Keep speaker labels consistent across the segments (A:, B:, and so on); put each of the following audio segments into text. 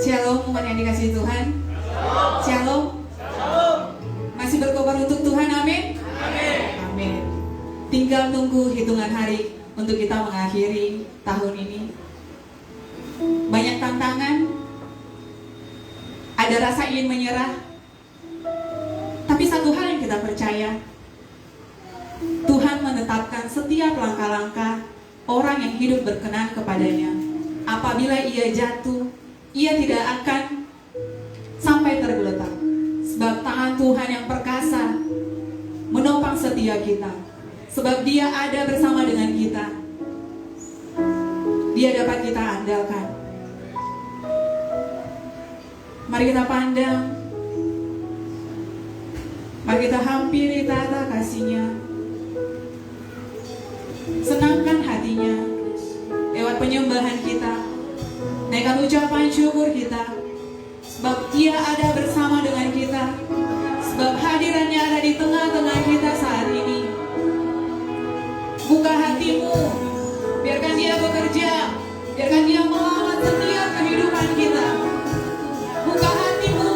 A: Shalom umat yang dikasihi Tuhan. Shalom. Masih berkobar untuk Tuhan, amin. Amin. Tinggal tunggu hitungan hari untuk kita mengakhiri tahun ini. Banyak tantangan, ada rasa ingin menyerah. Tapi satu hal yang kita percaya, Tuhan menetapkan setiap langkah-langkah orang yang hidup berkenan kepadanya. Apabila ia jatuh, ia tidak akan sampai tergeletak. Sebab tangan Tuhan yang perkasa menopang setia kita. Sebab Dia ada bersama dengan kita. Dia dapat kita andalkan. Mari kita pandang. Mari kita hampiri tata kasih-Nya. Senangkan hatinya lewat penyembahan kita. Naikkan ucapan syukur kita. Sebab Dia ada bersama dengan kita. Sebab hadirannya ada di tengah-tengah kita saat ini. Buka hatimu. Biarkan Dia bekerja. Biarkan Dia melawat setiap kehidupan kita. Buka hatimu.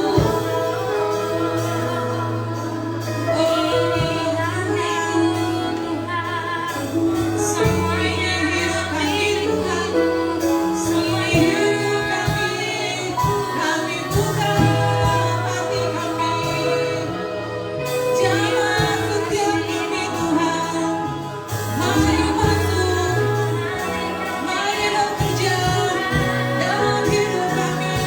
A: Mari bekerja dalam hidup kami.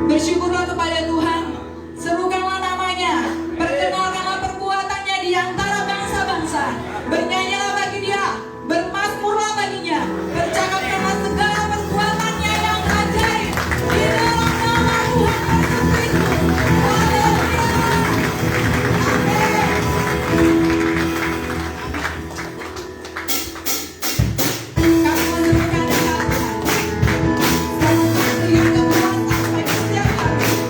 A: Bersyukurlah kepada Tuhan, serukanlah namanya, perkenalkanlah perbuatannya di antara bangsa-bangsa. Bernyanyilah bagi dia, bermazmurlah baginya, bercakapkanlah segala perbuatannya yang ajaib di dalam nama Tuhan Yesus Kristus. Haleluya. Amin. Kami menyerukan nama Tuhan. Selamat yang kekuatan bagi setiap hari.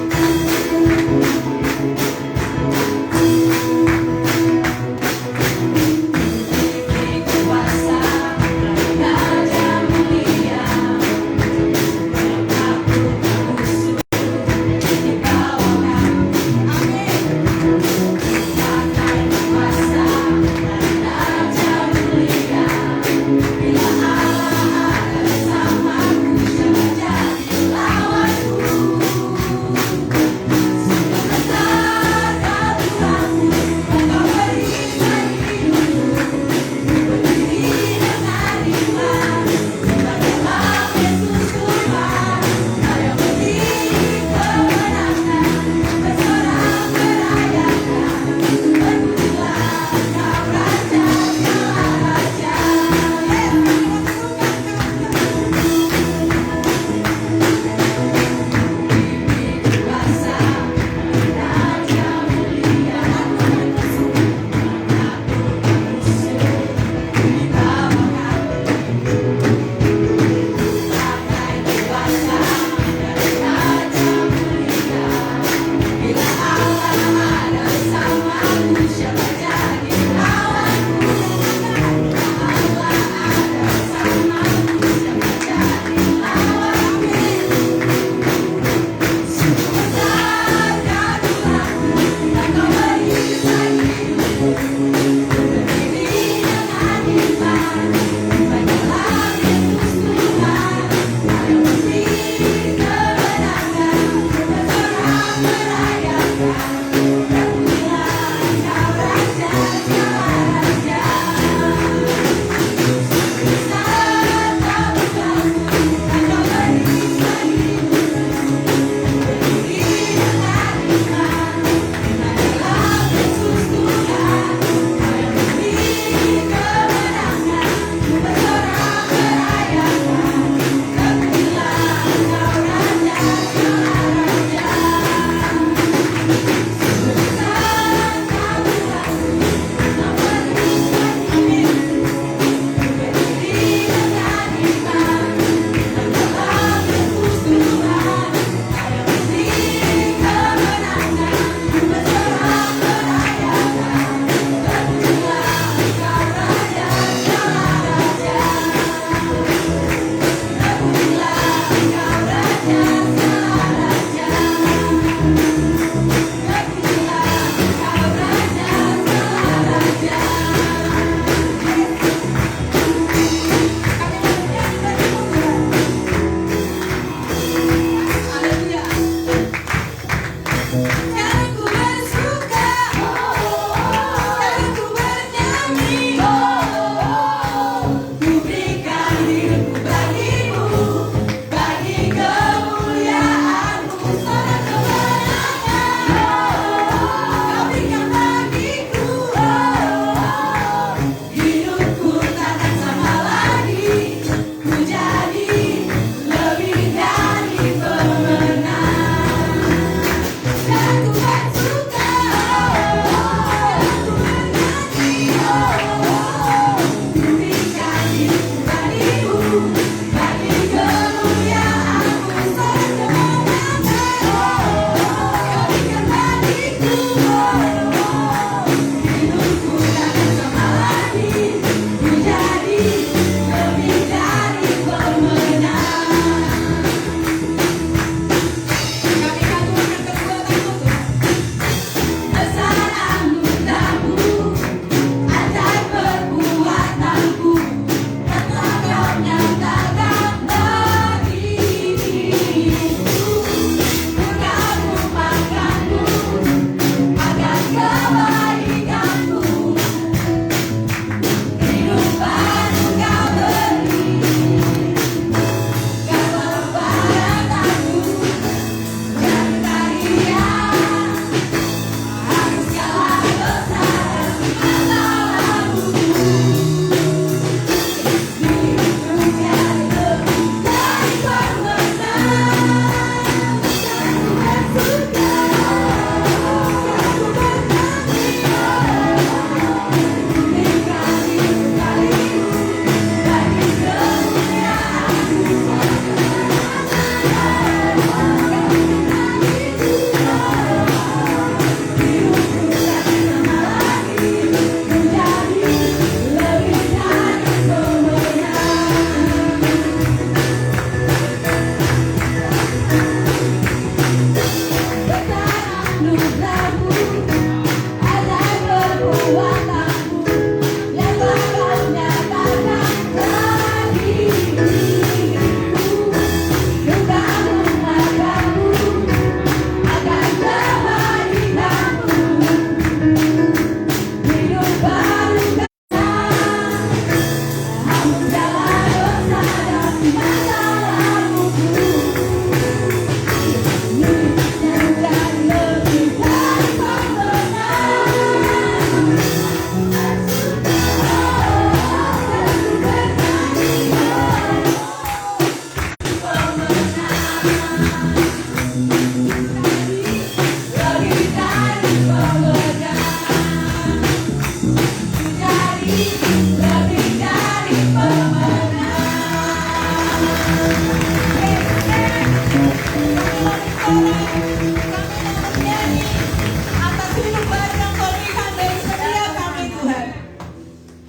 A: atas hidup baru yang Kau berikan dari setiap kami Tuhan.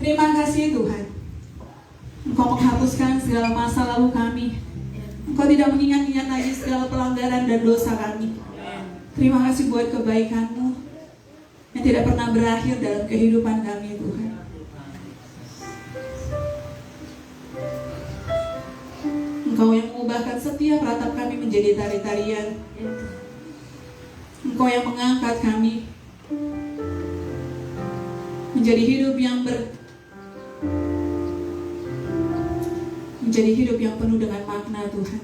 A: Terima kasih Tuhan. Engkau menghapuskan segala masa lalu kami. Engkau tidak mengingat-ingat lagi segala pelanggaran dan dosa kami. Terima kasih buat kebaikan-Mu yang tidak pernah berakhir dalam kehidupan kami Tuhan. Engkau yang mengubahkan setiap ratap kami menjadi tari-tarian. Engkau yang mengangkat kami menjadi hidup yang penuh dengan makna Tuhan.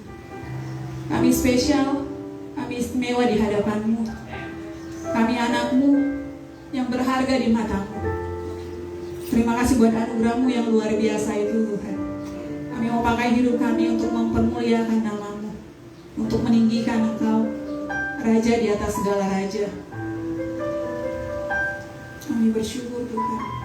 A: Kami spesial, kami istimewa di hadapan-Mu. Kami anak-Mu yang berharga di mata-Mu. Terima kasih buat anugerah-Mu yang luar biasa itu Tuhan. Kami mau pakai hidup kami untuk mempermuliakan nama-Mu, untuk meninggikan Engkau, Raja di atas segala raja. Kami bersyukur Tuhan.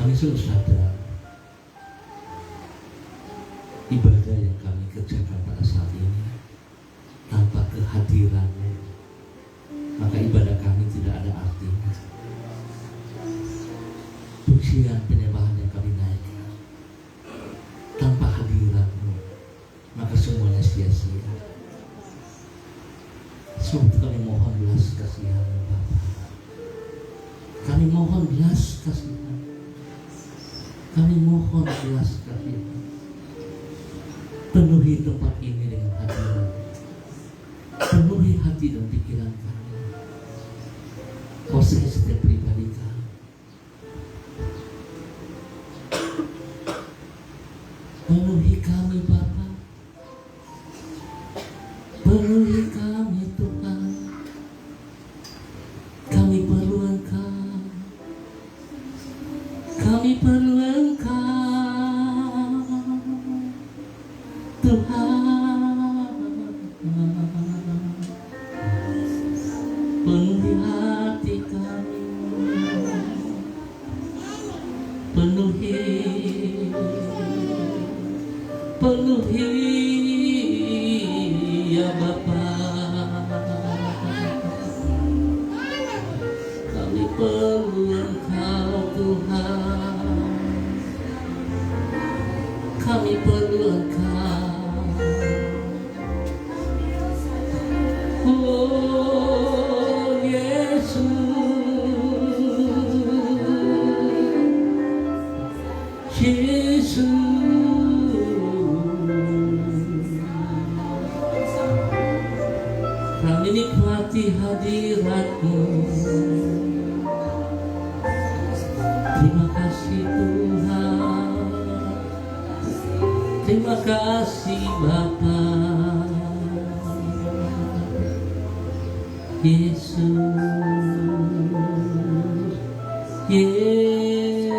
B: Kami sungguh sadar ibadah yang kami kerjakan pada saat ini tanpa kehadiran-Mu, maka ibadah kami tidak ada artinya. Pujian penyembahan yang kami naikkan tanpa hadirat-Mu, maka semuanya sia-sia. Sebab kami mohon belas kasihan-Mu, Bapa. Kami mohon belas kasihan. Kami mohon belas kasihan. Penuhi tempat ini dengan hadirat. Penuhi hati dan pikiran kami. Kuasai setiap pribadi kami. Penuhi kami, Bapa. Penuhi kami, Tuhan. Kami perlu Engkau. Kami perlu Engkau, Tuhan. Penuhi hati kami. Penuhi ya Bapa. Kami perlu Engkau, Tuhan. Kami perlu Engkau. Oh Yesus, Yesus. Kami nikmati hadirat-Mu. Terima kasih Tuhan. Terima kasih Bapa. Yesus, Yesus.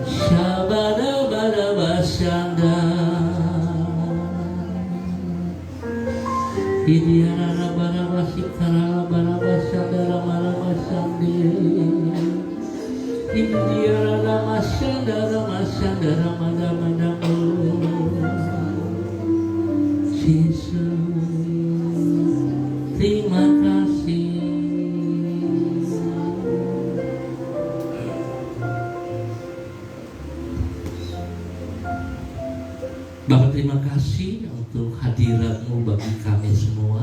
B: Shabada-bada-basyanda. Idiara-bara-bara-basikara-bara-basyanda-ra-bara-basyandi. Idiara-ra-masyanda-ra-masyanda-ra-mada-madamu. Yesus, terima kasih. Bapak, terima kasih untuk hadirat-Mu bagi kami semua.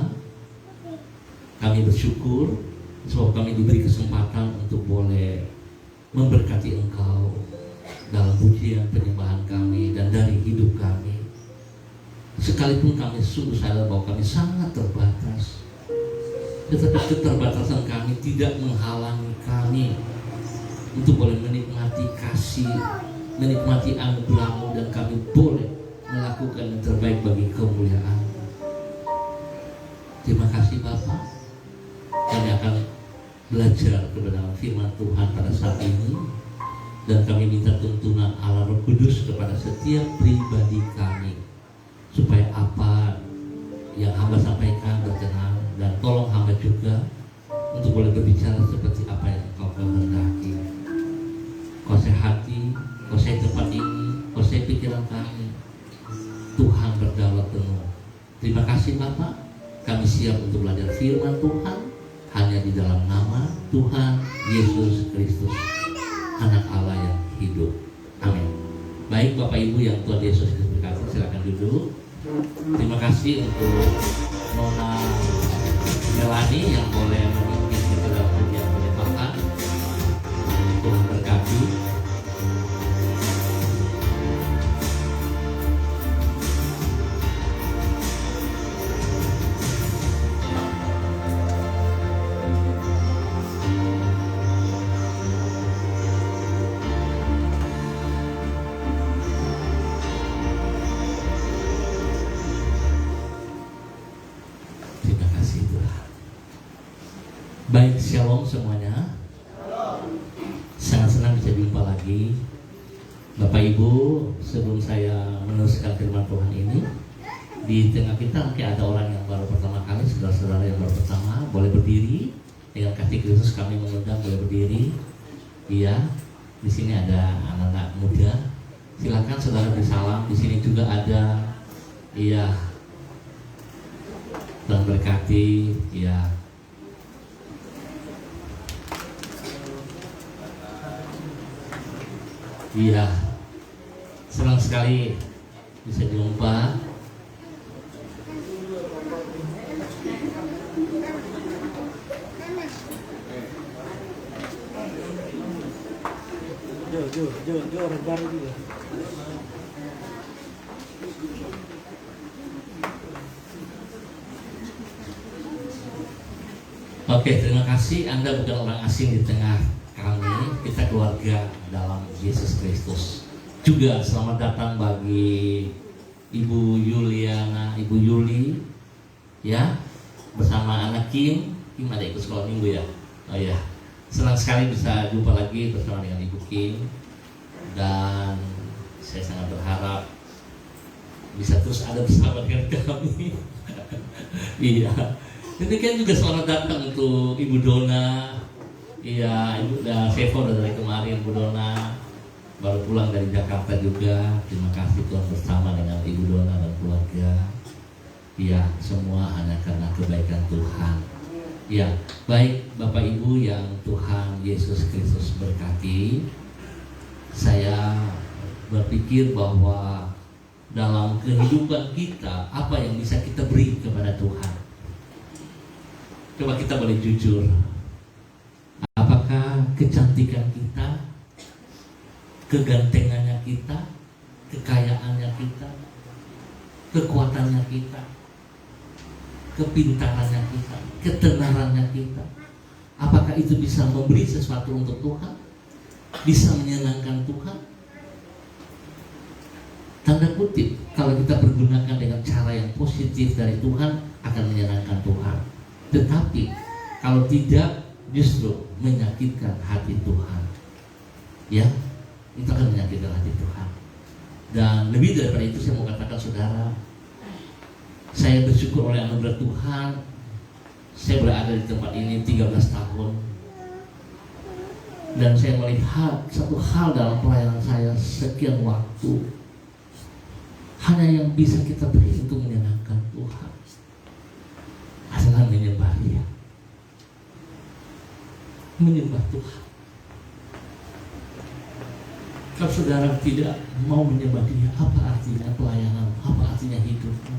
B: Kami bersyukur sebab kami diberi kesempatan untuk boleh memberkati Engkau dalam pujian penyembahan kami dan dari hidup kami. Sekalipun kami sungguh sadar bahwa kami sangat terbatas, tetapi keterbatasan kami tidak menghalangi kami untuk boleh menikmati kasih, menikmati anugerah-Mu, dan kami boleh melakukan yang terbaik bagi kemuliaan. Terima kasih Bapa. Kami akan belajar kebenaran firman Tuhan pada saat ini, dan kami minta tuntunan Allah Roh Kudus kepada setiap pribadi kami, supaya apa yang hamba sampaikan berkenan, dan tolong hamba juga untuk boleh berbicara seperti apa yang Engkau kehendaki. Kuasai hati, kuasai tempat ini, kuasai pikiran kami. Tuhan berdaulat penuh. Terima kasih Bapak. Kami siap untuk belajar firman Tuhan hanya di dalam nama Tuhan Yesus Kristus, Anak Allah yang hidup. Amin. Baik Bapak Ibu yang Tuhan Yesus Kristus berkati, silakan duduk. Terima kasih untuk Nona Melani yang boleh memimpin kita dalam pujian penyembahan. Tuhan berkati. Baik, shalom semuanya. Sangat senang bisa jumpa lagi Bapak Ibu. Sebelum saya meneruskan firman Tuhan ini, di tengah kita mungkin ada orang yang baru pertama kali, saudara-saudara yang baru pertama, boleh berdiri Dengan kasih Kristus kami mengundang boleh berdiri. Iya, di sini ada anak-anak muda. Silakan saudara bersalam. Di sini juga ada, iya, Tuhan berkati, iya. Iya, senang sekali bisa jumpa.
C: Jo orang baru juga.
B: Oke, terima kasih. Anda bukan orang asing di tengah kami. Kita keluarga dalam Yesus Kristus. Juga selamat datang bagi Ibu Yuliana, Ibu Yuli, ya, bersama anak Kim. Kim ada ikut sekolah minggu ya? Oh ya, senang sekali bisa jumpa lagi bersama dengan Ibu Kim. Dan saya sangat berharap bisa terus ada bersama dengan kami. Iya. Demikian juga selamat datang untuk Ibu Dona. Iya, Ibu Sevo dari kemarin, Bu Dona baru pulang dari Jakarta juga. Terima kasih Tuhan bersama dengan Ibu Dona dan keluarga. Iya, semua hanya karena kebaikan Tuhan. Ya, baik Bapak Ibu yang Tuhan Yesus Kristus berkati. Saya berpikir bahwa dalam kehidupan kita, apa yang bisa kita beri kepada Tuhan? Coba kita boleh jujur. Apakah kecantikan kita, kegantengannya kita, kekayaannya kita, kekuatannya kita, kepintarannya kita, ketenarannya kita, apakah itu bisa memberi sesuatu untuk Tuhan? Bisa menyenangkan Tuhan? Tanda kutip, kalau kita pergunakan dengan cara yang positif dari Tuhan, akan menyenangkan Tuhan. Tetapi kalau tidak, justru menyakitkan hati Tuhan. Ya, itu akan menyakitkan hati Tuhan. Dan lebih daripada itu, saya mau katakan saudara, saya bersyukur oleh anugerah Tuhan. Saya berada di tempat ini 13 tahun. Dan saya melihat satu hal dalam pelayanan saya sekian waktu, hanya yang bisa kita beri untuk menyenangkan Tuhan adalah menyembah Dia, menyembah Tuhan. Kalau saudara tidak mau menyembah Dia, apa artinya pelayanan? Apa artinya hidupmu?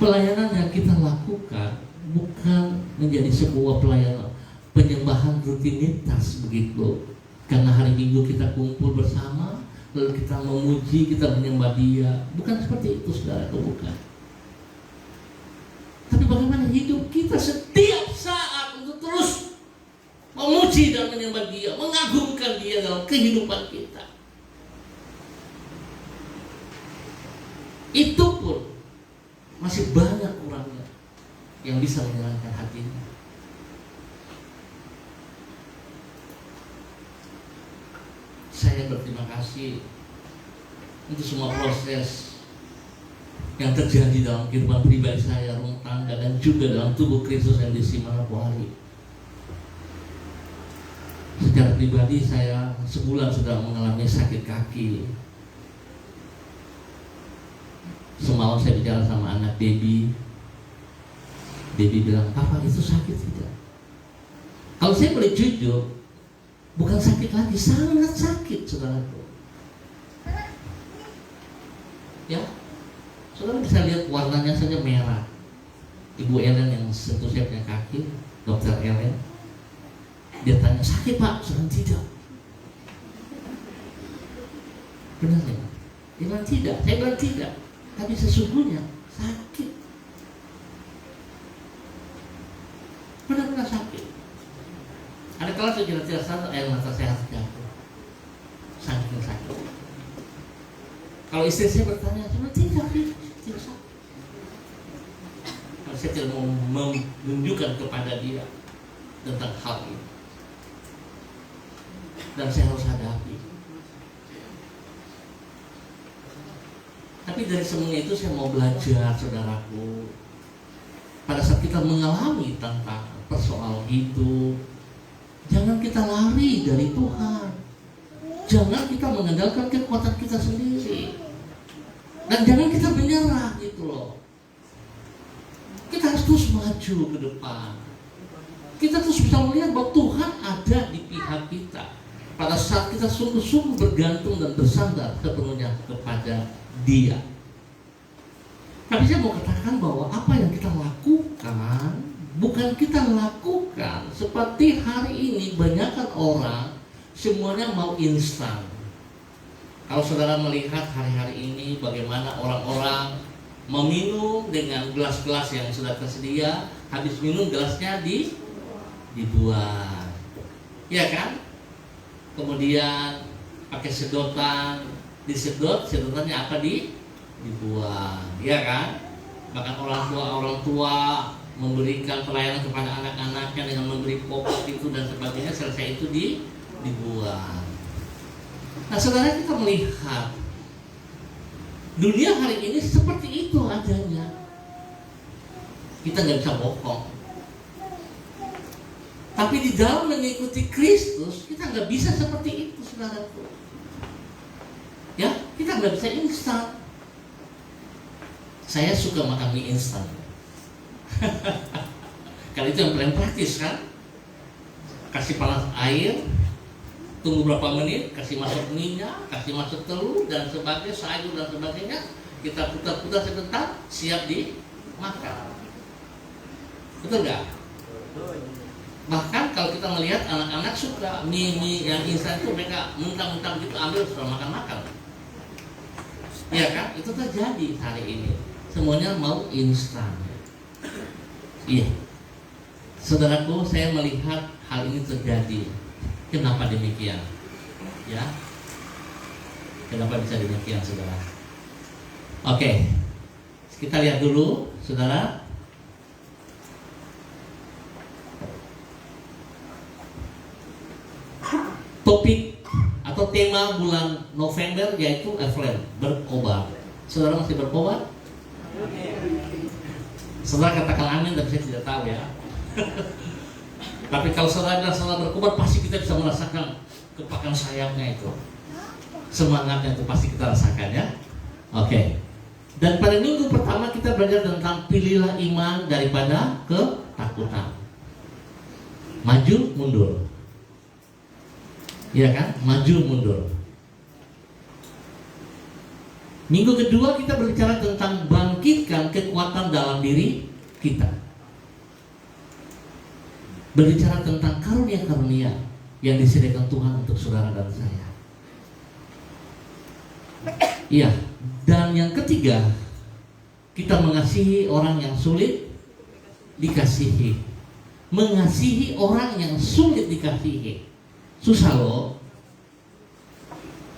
B: Pelayanan yang kita lakukan bukan menjadi sebuah pelayanan penyembahan rutinitas begitu. Karena hari Minggu kita kumpul bersama, lalu kita memuji, kita menyembah Dia. Bukan seperti itu saudara, bukan. Tapi bagaimana hidup kita setiap saat untuk terus memuji dan menyembah Dia, mengagungkan Dia dalam kehidupan kita. Itu pun masih banyak kurangnya yang bisa menyenangkan hatinya. Saya berterima kasih untuk semua proses yang terjadi dalam kehidupan pribadi saya, rumah tangga, dan juga dalam tubuh Kristus yang diisi Manokwari. Secara pribadi saya sebulan sudah mengalami sakit kaki. Semalam saya bicara sama anak Debbie. Debbie bilang, "Papa itu sakit tidak?" Kalau saya boleh jujur, bukan sakit lagi, sangat sakit saudaraku. Ya, saudara bisa lihat warnanya saja merah. Ibu Ellen yang sentuh saya punya kaki, Dokter Ellen, dia tanya, "Sakit Pak?" Saya bilang, "Tidak." Benar ya? Dia bilang tidak, saya bilang tidak. Tapi sesungguhnya sakit, benar-benar sakit. Ada kala saya tidak sadar air mata saya jatuh, saking sakit. Kalau istri saya bertanya, "Cuma tidak sakit." Kalau saya tidak mau menunjukkan kepada dia tentang hal ini, dan saya harus hadapi. Tapi dari semuanya itu saya mau belajar, saudaraku. Pada saat saat kita mengalami tentang persoalan hidup, jangan kita lari dari Tuhan. Jangan kita mengandalkan kekuatan kita sendiri. Dan jangan kita menyerah gitu loh. Kita harus terus maju ke depan. Kita terus bisa melihat bahwa Tuhan ada di pihak kita pada saat kita sungguh-sungguh bergantung dan bersandar sepenuhnya kepada Dia. Tapi saya mau katakan bahwa apa yang kita lakukan bukan kita lakukan seperti hari ini banyakkan orang semuanya mau instan. Kalau saudara melihat hari-hari ini bagaimana orang-orang meminum dengan gelas-gelas yang sudah tersedia, habis minum gelasnya dibuang, ya kan? Kemudian pakai sedotan, disedot, sedotannya apa dibuang, ya kan? Bahkan orang tua memberikan pelayanan kepada anak-anaknya dengan memberi popok itu dan sebagainya, selesai itu dibuang. Nah, saudara, kita melihat dunia hari ini seperti itu adanya. Kita nggak bisa bohong. Tapi di dalam mengikuti Kristus, kita nggak bisa seperti itu, saudaraku. Ya, kita nggak bisa instan. Saya suka makan mie instan. Karena itu yang paling praktis kan. Kasih panas air, tunggu berapa menit, kasih masuk minyak, kasih masuk telur dan sebagainya, sayur dan sebagainya, kita putar-putar sebentar, siap dimakan. Betul nggak? Bahkan kalau kita melihat anak-anak suka mie yang instan itu, mereka mentang-mentang gitu ambil sudah makan-makan. Iya kan? Itu terjadi hari ini. Semuanya mau instan. Iya. Saudaraku, saya melihat hal ini terjadi. Kenapa demikian? Ya. Kenapa bisa demikian, saudara? Oke. Kita lihat dulu, saudara. Topik atau tema bulan November yaitu Evelyn, bertobat. Saudara masih bertobat? Saudara katakan amin, tapi saya tidak tahu ya. Tapi kalau saudara dan saudara bertobat, pasti kita bisa merasakan kepakan sayapnya itu, semangatnya itu pasti kita rasakan ya. Oke. Dan pada minggu pertama kita belajar tentang pilihlah iman daripada ketakutan. Maju mundur. Iya kan? Maju mundur. Minggu kedua kita berbicara tentang bangkitkan kekuatan dalam diri kita. Berbicara tentang karunia-karunia yang disediakan Tuhan untuk saudara dan saya. Iya. Dan yang ketiga, kita mengasihi orang yang sulit dikasihi. Mengasihi orang yang sulit dikasihi. Susah loh.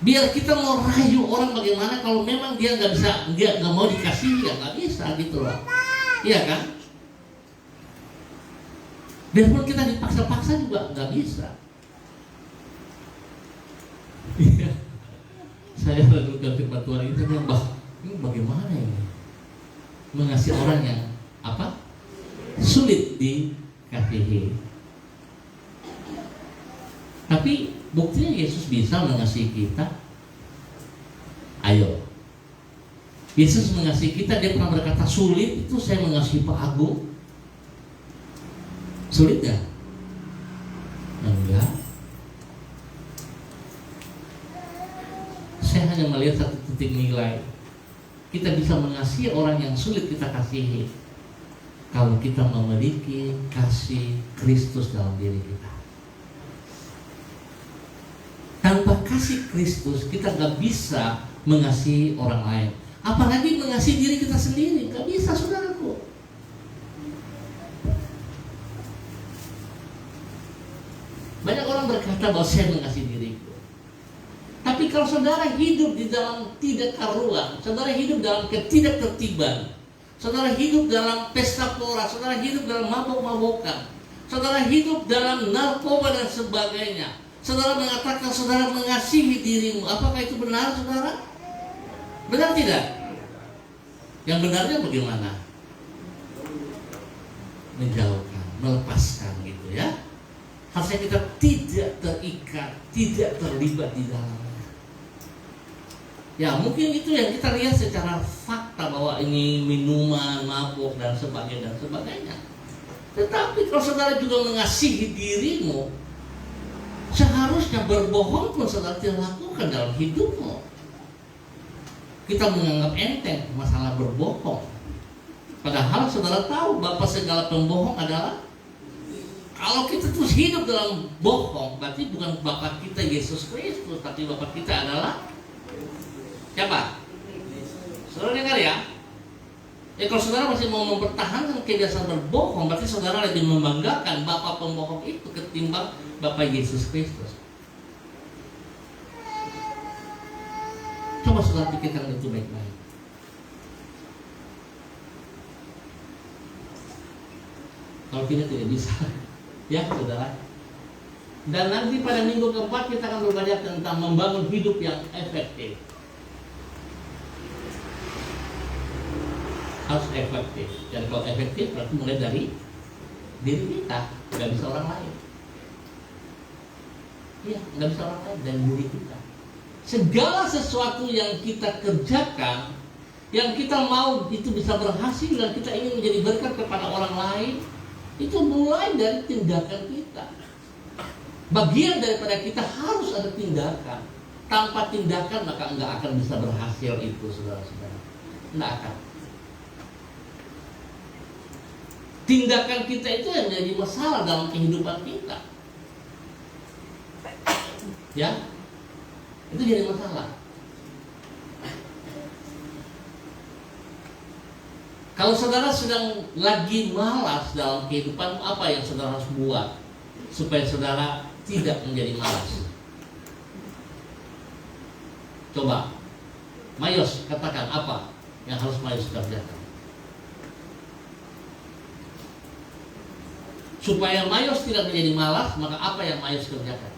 B: Biar kita mau rayu orang bagaimana kalau memang dia nggak mau dikasihi, ya nggak bisa gitu loh. Iya kan? Biarpun kita dipaksa-paksa juga nggak bisa. Iya. Saya renungkan firman Tuhan itu yang ini bagaimana ini mengasihi orang yang apa? Sulit dikasihi. Tapi buktinya Yesus bisa mengasihi kita. Ayo. Yesus mengasihi kita, dia pernah berkata sulit itu saya mengasihi Pak Agung. Sulit gak? Enggak. Saya hanya melihat satu titik nilai. Kita bisa mengasihi orang yang sulit kita kasihi kalau kita memiliki kasih Kristus dalam diri kita. Tanpa kasih Kristus kita gak bisa mengasihi orang lain. Apalagi mengasihi diri kita sendiri. Gak bisa, saudaraku. Banyak orang berkata bahwa saya mengasihi diriku. Tapi kalau saudara hidup di dalam tidak karuan, saudara hidup dalam ketidaktertiban, saudara hidup dalam pesta pora, saudara hidup dalam mabok-mabokan, saudara hidup dalam narkoba dan sebagainya, saudara mengatakan saudara mengasihi dirimu, apakah itu benar, saudara? Benar tidak? Yang benarnya bagaimana? menjauhkan, melepaskan gitu ya. Harusnya kita tidak terikat, tidak terlibat di dalamnya. Ya mungkin itu yang kita lihat secara fakta bahwa ini minuman, mabuk dan sebagainya. Tetapi kalau saudara juga mengasihi dirimu, seharusnya berbohong pun saudara tidak lakukan dalam hidupmu. Kita menganggap enteng masalah berbohong. Padahal saudara tahu Bapa segala pembohong adalah, kalau kita terus hidup dalam bohong, berarti bukan Bapa kita Yesus Kristus, tapi Bapa kita adalah siapa? Saudara dengar ya? Ya kalau saudara masih mau mempertahankan kebiasaan berbohong, berarti saudara lebih membanggakan Bapa pembohong itu ketimbang Bapa Yesus Kristus. Coba saudara pikirkan itu baik-baik. Kalau tidak bisa, ya saudara. Dan nanti pada minggu keempat kita akan belajar tentang membangun hidup yang efektif. Harus efektif. Dan kalau efektif berarti mulai dari diri kita, nggak bisa orang lain. Iya, nggak bisa orang lain, dan diri kita. Segala sesuatu yang kita kerjakan, yang kita mau itu bisa berhasil dan kita ingin menjadi berkat kepada orang lain, itu mulai dari tindakan kita. Bagian daripada kita harus ada tindakan. Tanpa tindakan maka enggak akan bisa berhasil itu, saudara-saudara. Enggak akan. Tindakan kita itu yang menjadi masalah dalam kehidupan kita. Ya, itu jadi masalah. Kalau saudara sedang lagi malas dalam kehidupan, apa yang saudara harus buat supaya saudara tidak menjadi malas? Coba, Mayos katakan apa yang harus Mayos kerjakan supaya Mayos tidak menjadi malas. Maka apa yang Mayos kerjakan?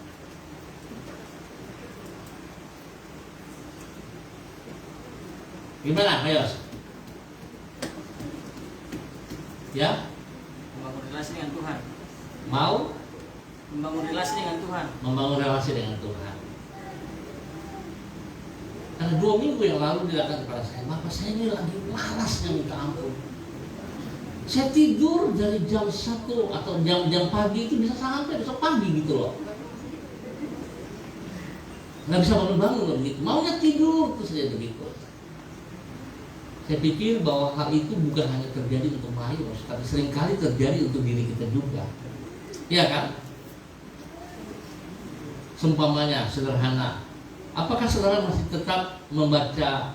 B: Gimana Mayos? Ya,
C: Membangun relasi dengan Tuhan.
B: mau
C: Membangun relasi dengan Tuhan.
B: membangun relasi dengan Tuhan. Karena 2 minggu yang lalu dia datang kepada saya, Bapak saya ini lagi malasnya minta ampun. Saya tidur dari jam 1 atau jam pagi itu bisa sampai besok pagi gitu loh. Nggak bisa bangun-bangun begitu. Maunya tidur terus saja begitu. Saya pikir bahwa hal itu bukan hanya terjadi untuk Mayos, tapi seringkali terjadi untuk diri kita juga. Iya kan? Seumpamanya sederhana, apakah saudara masih tetap membaca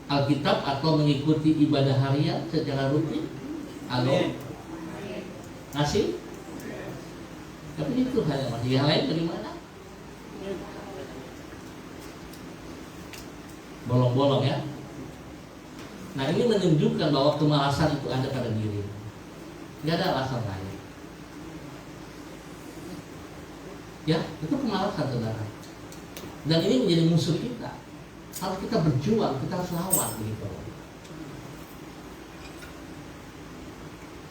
B: Alkitab atau mengikuti ibadah harian secara rutin? Halo? Masih? Tapi itu hanya masih. Yang lain bagaimana? Bolong-bolong ya. Nah ini menunjukkan bahwa kemalasan itu ada pada diri. Tidak ada alasan lain. Ya, itu kemalasan saudara. Dan ini menjadi musuh kita. Harus kita berjuang, kita harus lawan begitu.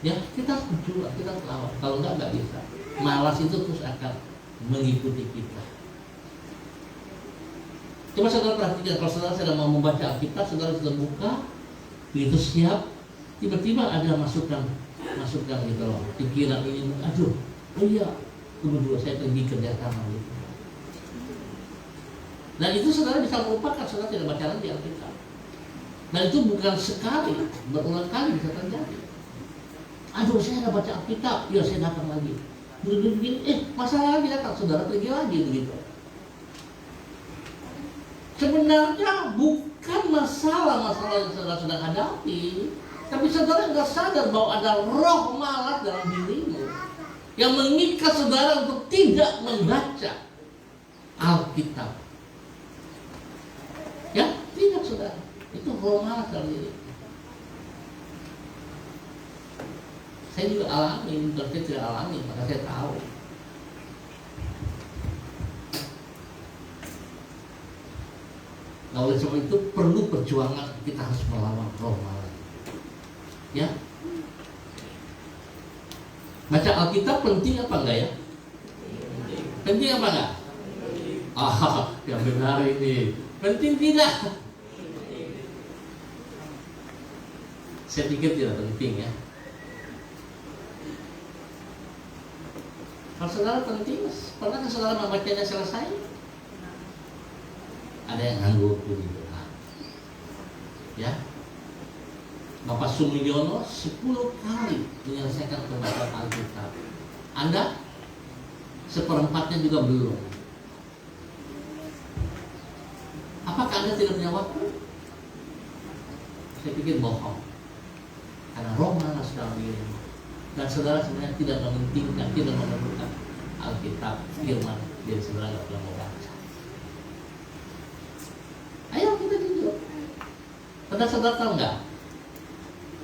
B: Ya, kita harus berjuang, kita harus lawan. Kalau enggak bisa. Malas itu terus akan mengikuti kita. Coba saudara perhatikan, kalau saudara sedang mau membaca Alkitab, saudara sudah buka, begitu siap, tiba-tiba ada masukan gitu loh, pikiran ini, aduh, oh iya, tunggu dulu, saya pergi kerja sama gitu. Dan itu saudara bisa melupakan, saudara tidak baca lagi Alkitab. Dan itu bukan sekali, berulang kali bisa terjadi. Aduh, saya nggak baca Alkitab, ya saya datang lagi. Begini, masalah lagi datang, saudara pergi lagi begitu. Sebenarnya bukan masalah yang saudara sedang hadapi, tapi saudara nggak sadar bahwa ada roh malas dalam dirimu yang mengikat saudara untuk tidak membaca Alkitab. Ya, tidak saudara, itu roh malas dalam diri. Saya juga alami, bukan saya tidak alami, maka saya tahu. Nah oleh sebab itu perlu perjuangan, kita harus melawan roh malas. Ya. Baca Alkitab penting apa enggak ya? Penting apa enggak? Yang benar ini. Penting tidak? Saya pikir tidak penting ya. Kalau saudara penting, pernahkah saudara membacanya selesai? Ada yang nganggur puji Tuhan. Ya, Bapak Sumidiono 10 kali menyelesaikan pembacaan Alkitab. Anda seperempatnya juga belum. Apakah Anda tidak punya waktu? Saya pikir bohong. Karena roh mana sedang diri. Dan saudara sebenarnya tidak mementingkan, tidak memerlukan Alkitab, firman, jadi saudara tidak pernah membaca. Ayo kita jujur. Pernah saudara tahu nggak?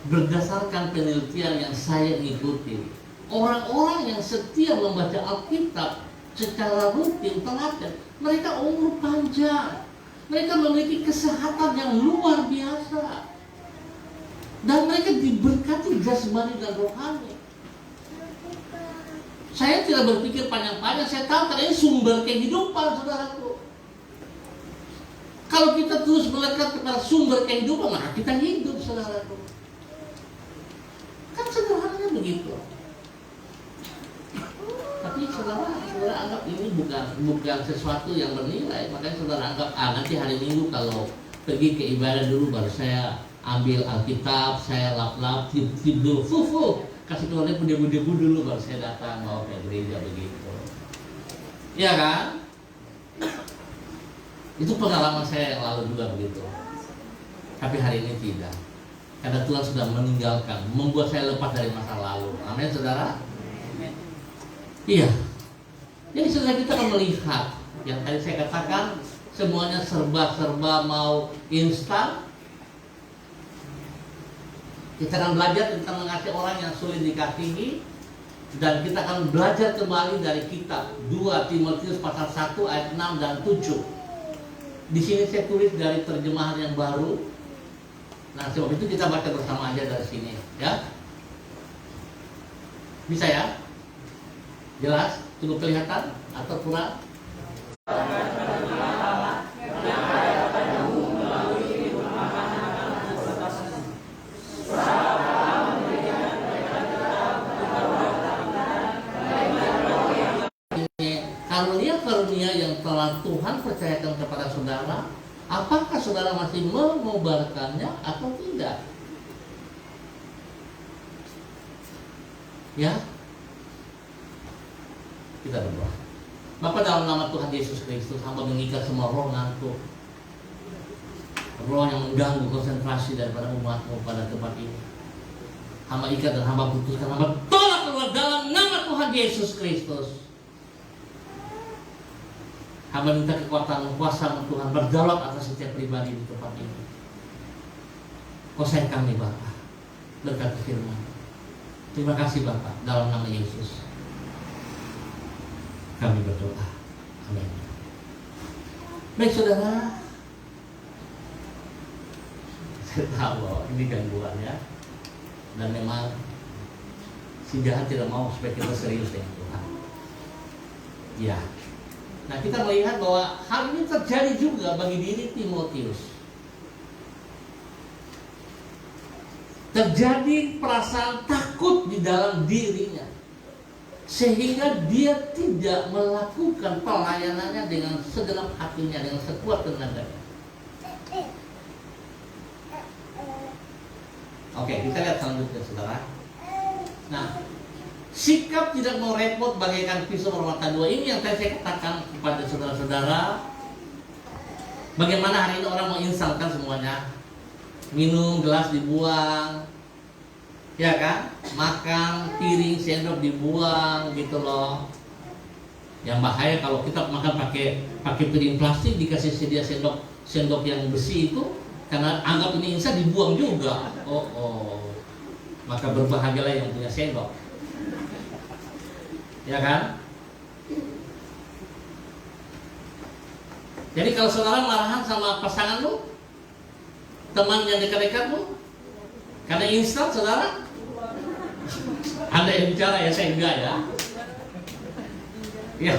B: Berdasarkan penelitian yang saya ikuti, orang-orang yang setia membaca Alkitab secara rutin, telaten, mereka umur panjang, mereka memiliki kesehatan yang luar biasa, dan mereka diberkati jasmani dan rohani. Saya tidak berpikir panjang-panjang, saya tahu karena ini sumber kehidupan, saudaraku. Kalau kita terus melekat kepada sumber kehidupan, maka kita hidup, saudaraku. Kan sederhananya begitu. Tapi saudara anggap ini bukan sesuatu yang bernilai. Makanya saudara anggap, nanti hari Minggu kalau pergi ke ibadah dulu baru saya ambil Alkitab, saya lap-lap, tiup dulu, kasih keluarnya debu-debu dulu baru saya datang mau ke gereja, begitu. Iya kan? Itu pengalaman saya yang lalu juga begitu. Tapi hari ini tidak. Karena Tuhan sudah meninggalkan, membuat saya lepas dari masa lalu. Amin, saudara? Iya. Jadi saudara, kita akan melihat yang tadi saya katakan, semuanya serba-serba mau instan. Kita akan belajar tentang mengasihi orang yang sulit dikasihi, dan kita akan belajar kembali dari kitab 2 Timotius pasal 1 ayat 6 dan 7. Di sini saya tulis dari terjemahan yang baru. Nah, sebab itu kita baca bersama aja dari sini, ya. Bisa ya? Jelas? Cukup kelihatan atau kurang? Karunia yang telah Tuhan percayakan kepada saudara, apakah saudara masih mengobarkannya atau tidak? Ya, kita berdoa. Bapa, dalam nama Tuhan Yesus Kristus, hamba mengikat semua roh ngantuk, roh yang mengganggu konsentrasi daripada umat-Mu pada tempat ini. Hamba ikat dan hamba putuskan, hamba tolak keluar dalam nama Tuhan Yesus Kristus. Hamba minta kekuatan kuasa Tuhan berdaulat atas setiap pribadi di tempat ini. Kuasai kami Bapa, berkat firman. Terima kasih Bapa, dalam nama Yesus kami berdoa. Amin. Baik saudara, saya tahu bahwa ini gangguan ya, dan memang si jahat tidak mau supaya kita serius dengan Tuhan. Ya. Nah, kita melihat bahwa hal ini terjadi juga bagi diri Timotius. Terjadi perasaan takut di dalam dirinya, sehingga dia tidak melakukan pelayanannya dengan segenap hatinya, dengan sekuat tenaganya. Oke, kita lihat selanjutnya saudara. Nah, sikap tidak mau repot bagaikan pisau bermata dua ini yang tadi saya katakan kepada saudara-saudara. Bagaimana hari ini orang mau instalkan semuanya, minum gelas dibuang, ya kan? Makan piring sendok dibuang, gitu loh. Yang bahaya kalau kita makan pakai piring plastik dikasih sedia sendok yang besi itu, karena anggap ini instan dibuang juga. Maka berbahagialah yang punya sendok. Ya kan? Jadi kalau saudara marahan sama pasangan lu, teman yang dekat-dekat lu, karena instan saudara, Anda yang bicara ya, saya enggak ya. Ya,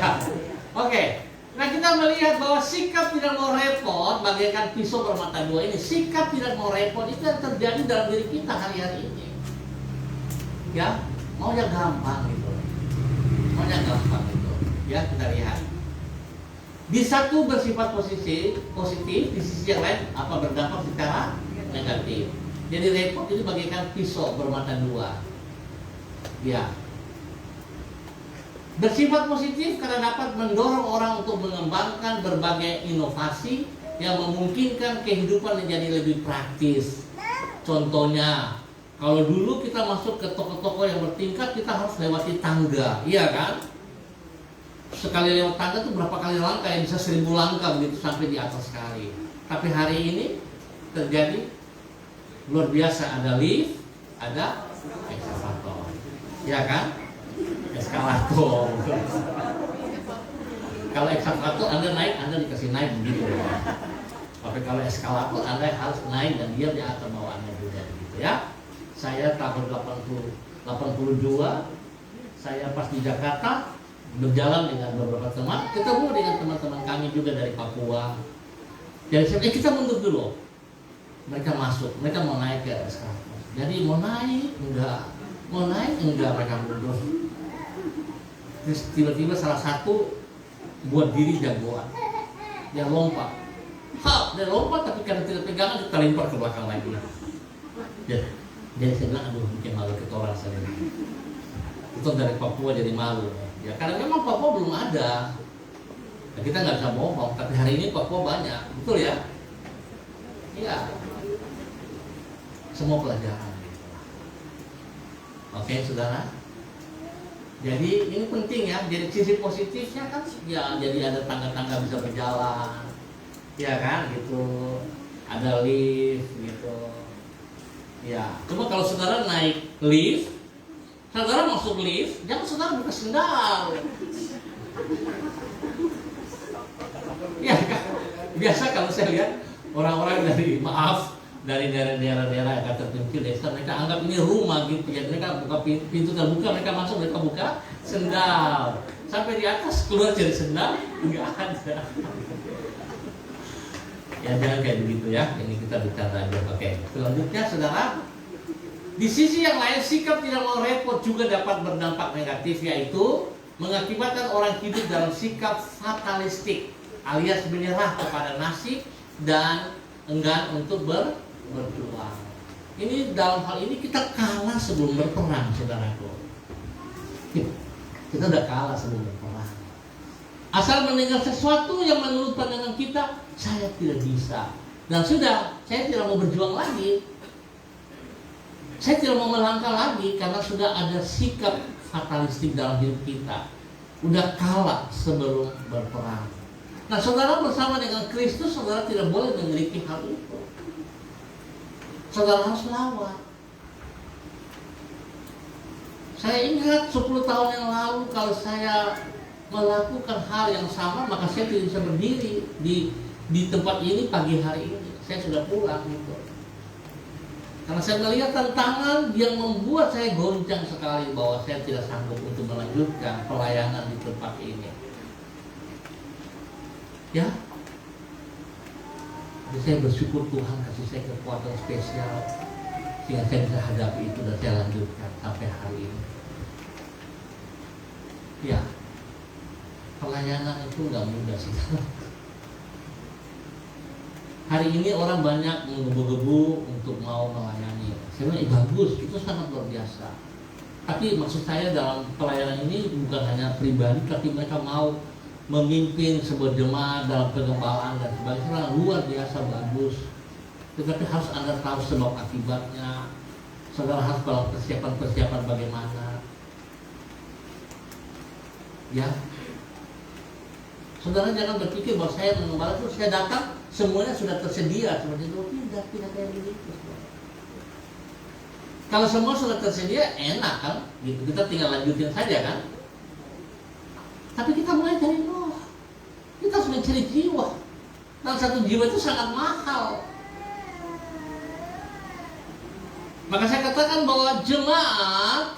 B: oke. Nah, kita melihat bahwa sikap tidak mau repot bagaikan pisau bermata dua ini. Sikap tidak mau repot itu yang terjadi dalam diri kita hari-hari ini. Ya, maunya gampang gitu. Maunya gampang gitu. Ya, kita lihat. Di satu bersifat positif, di sisi yang lain apa berdampak secara negatif. Jadi repot ini bagaikan pisau bermata dua. Ya. Bersifat positif karena dapat mendorong orang untuk mengembangkan berbagai inovasi yang memungkinkan kehidupan menjadi lebih praktis. Contohnya, kalau dulu kita masuk ke toko-toko yang bertingkat, kita harus lewati tangga, iya kan? Sekali lewat tangga itu berapa kali langkah, yang bisa 1000 langkah begitu sampai di atas sekali. Tapi hari ini terjadi luar biasa, ada lift, ada eskalator, ya kan? Eskalator. Kalau eskalator Anda naik, Anda dikasih naik begitu. Tapi kalau eskalator Anda harus naik dan dia akan bawa Anda juga begitu ya. Saya tahun 82, saya pas di Jakarta berjalan dengan beberapa teman, ketemu dengan teman-teman kami juga dari Papua. Jadi saya kita mundur dulu. Mereka masuk, mereka mau naik ke eskalator. Jadi mau naik enggak mereka mundur. Terus tiba-tiba salah satu buat diri jagoan, dia lompat, dia lompat tapi karena tidak pegangan kita lempar ke belakang lagi. Jadi saya bilang, aduh bikin malu kita orang saya. Itu dari Papua jadi malu. Ya karena memang Papua belum ada. Nah, kita nggak bisa bohong, tapi hari ini Papua banyak, betul ya? Iya. Semua pelajaran. Oke, saudara. Jadi ini penting ya. Jadi sisi positifnya kan, ya jadi ada tangga-tangga bisa berjalan, ya kan? Gitu. Ada lift, gitu. Ya. Cuma kalau saudara naik lift, saudara masuk lift, jangan saudara buka sendal. Ya kan? Biasa kalau saya lihat orang-orang dari daerah-daerah yang terpencil desa, mereka anggap ini rumah gitu ya. Mereka buka pintu terbuka, mereka masuk, mereka buka sendal. Sampai di atas keluar dari sendal, enggak ada. Ya jangan kayak begitu ya. Ini kita bicara aja. Oke. Selanjutnya saudara, di sisi yang lain sikap tidak mau repot juga dapat berdampak negatif, yaitu mengakibatkan orang hidup dalam sikap fatalistik alias menyerah kepada nasib dan enggan untuk berjuang. Ini dalam hal ini kita kalah sebelum berperang, saudaraku. Kita udah kalah sebelum berperang. Asal mendengar sesuatu yang menurut pandangan kita, saya tidak bisa. Dan sudah, saya tidak mau berjuang lagi. Saya tidak mau melangkah lagi karena sudah ada sikap fatalistik dalam hidup kita. Udah kalah sebelum berperang. Nah, saudara bersama dengan Kristus, saudara tidak boleh memiliki hal itu. Saudara harus lawan. Saya ingat 10 tahun yang lalu kalau saya melakukan hal yang sama, maka saya tidak bisa berdiri di tempat ini pagi hari ini. Saya sudah pulang gitu. Karena saya melihat tantangan yang membuat saya goncang sekali bahwa saya tidak sanggup untuk melanjutkan pelayanan di tempat ini. Ya, jadi saya bersyukur Tuhan kasih saya kekuatan spesial sehingga saya bisa hadapi itu dan saya lanjutkan sampai hari ini. Ya, pelayanan itu nggak mudah sih. Hari ini orang banyak menggebu-gebu untuk mau melayani. Saya bilang, bagus, itu sangat luar biasa. Tapi maksud saya dalam pelayanan ini bukan hanya pribadi, tapi mereka mau memimpin sebuah jemaat dalam pengembalaan dan sebagainya, luar biasa bagus. Tetapi harus Anda tahu sebab akibatnya. Saudara harus dalam persiapan bagaimana. Ya, saudara jangan berpikir bahwa saya mengembala itu saya datang semuanya sudah tersedia seperti itu. Tidak kayak begitu. Kalau semua sudah tersedia enak kan, gitu. Kita tinggal lanjutin saja kan. Tapi kita mulai dari nol. Kita harus mencari jiwa. Dan satu jiwa itu sangat mahal. Maka saya katakan bahwa jemaat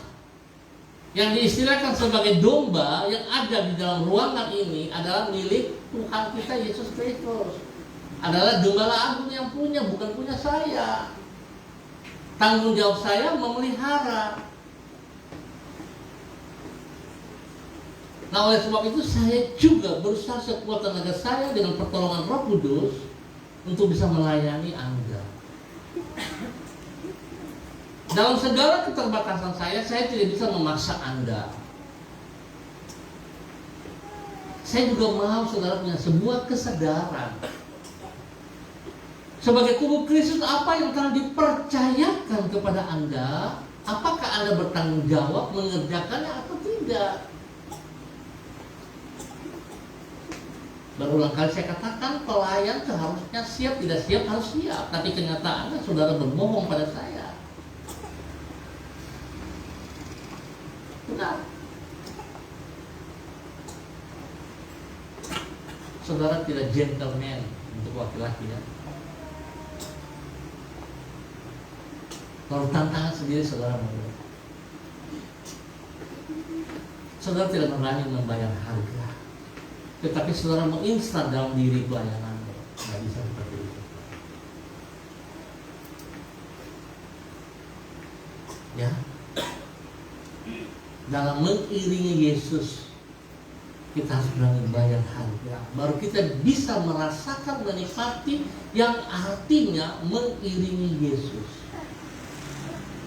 B: Yang diistilahkan sebagai domba yang ada di dalam ruangan ini adalah milik Tuhan kita Yesus Kristus. Adalah gembala agung yang punya, bukan punya saya. Tanggung jawab saya memelihara. Nah, oleh sebab itu saya juga berusaha sekuat tenaga saya dengan pertolongan Roh Kudus untuk bisa melayani Anda. Dalam segala keterbatasan saya tidak bisa memaksa Anda. Saya juga mau saudara punya sebuah kesadaran. Sebagai tubuh Kristus, apa yang telah dipercayakan kepada Anda, apakah Anda bertanggung jawab mengerjakannya atau tidak? Berulang kali saya katakan, pelayan seharusnya siap, tidak siap harus siap. Tapi kenyataannya saudara berbohong pada saya. Benar. Saudara tidak gentleman untuk laki-laki ya. Kalau tantangan sendiri saudara mau. Saudara tidak berani membayar harga, tetapi saudara menginstal dalam diri pelayanan. Tidak bisa seperti itu. Ya, dalam mengiringi Yesus kita harus berani bayar harga. Baru kita bisa merasakan, menikmati yang artinya mengiringi Yesus.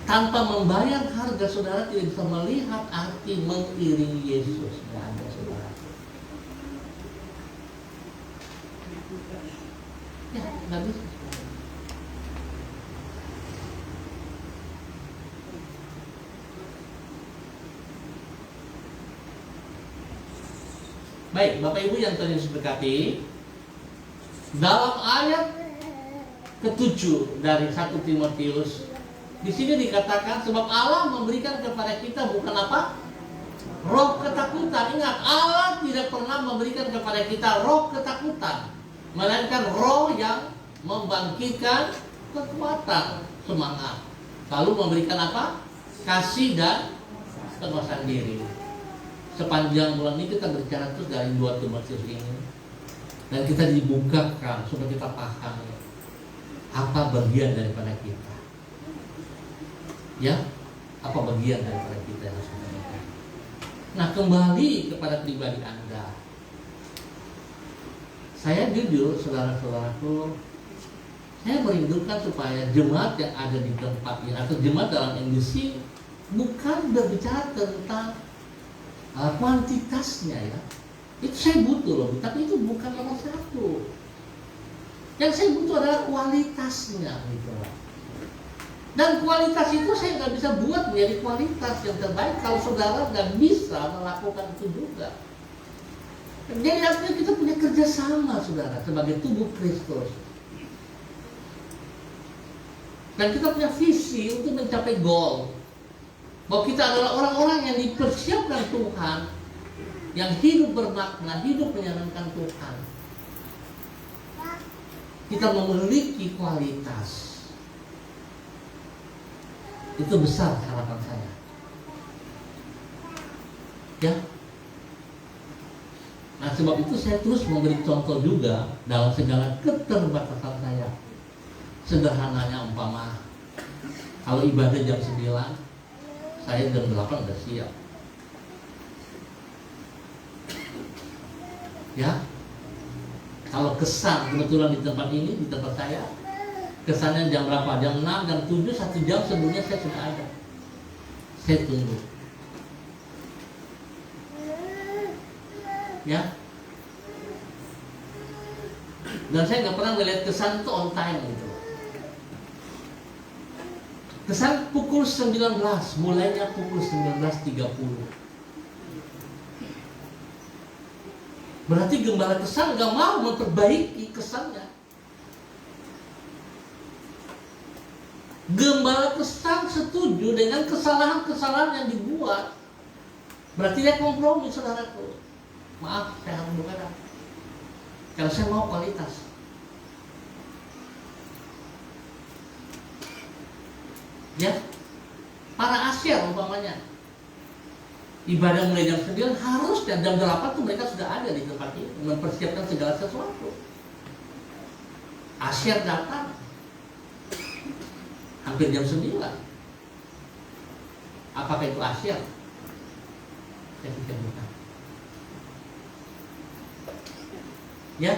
B: Tanpa membayar harga, saudara tidak bisa melihat arti mengiringi Yesus. Tidak ada, saudara. Ya, nggak bisa. Baik, Bapak Ibu yang Tuhan Yesus berkati, dalam ayat ke-7 dari 1 Timotius, di sini dikatakan sebab Allah memberikan kepada kita bukan apa? Roh ketakutan. Ingat, Allah tidak pernah memberikan kepada kita roh ketakutan, melainkan roh yang membangkitkan kekuatan, semangat. Lalu memberikan apa? Kasih dan penguasaan diri. Sepanjang bulan ini kita berbicara terus dari 2 Timotius ini, dan kita dibukakan supaya kita paham apa bagian daripada kita. Ya, apa bagian daripada kita yang harus kita lakukan. Nah, kembali kepada pribadi Anda. Saya jujur, saudara-saudaraku, saya merindukan supaya jemaat yang ada di tempat ini atau jemaat dalam NDC bukan berbicara tentang kuantitasnya ya. Itu saya butuh loh, tapi itu bukan nomor satu. Yang saya butuh adalah kualitasnya gitu loh. Dan kualitas itu saya nggak bisa buat menjadi kualitas yang terbaik kalau saudara nggak bisa melakukan itu juga. Jadi artinya kita punya kerjasama saudara sebagai tubuh Kristus. Dan kita punya visi untuk mencapai goal. Bahwa kita adalah orang-orang yang dipersiapkan Tuhan, yang hidup bermakna, hidup menyenangkan Tuhan. Kita memiliki kualitas. Itu besar harapan saya. Ya. Nah, sebab itu saya terus memberi contoh juga dalam segala keterbatasan saya. Sederhananya umpama, kalau ibadah jam 9, saya jam 8 udah siap. Ya. Kalau kesan kebetulan di tempat ini, di tempat saya, kesannya jam berapa? Jam 6, jam 7, 1 jam sebelumnya saya sudah ada. Saya tunggu. Ya. Dan saya nggak pernah melihat kesan itu on time gitu. Kesan pukul 19, mulainya pukul 19.30. Berarti gembala kesan nggak mau memperbaiki kesannya. Gembala kesan setuju dengan kesalahan-kesalahan yang dibuat. Berarti dia kompromi, saudaraku. Maaf, saya harus berkata. Karena saya mau kualitas. Ya, para asyar umpamanya. Ibadah mulai jam 9, harus dan jam 8 tuh mereka sudah ada di tempat ini, mempersiapkan segala sesuatu. Asyar datang hampir jam 9. Apakah itu asyar? Saya pikir bukan. Ya,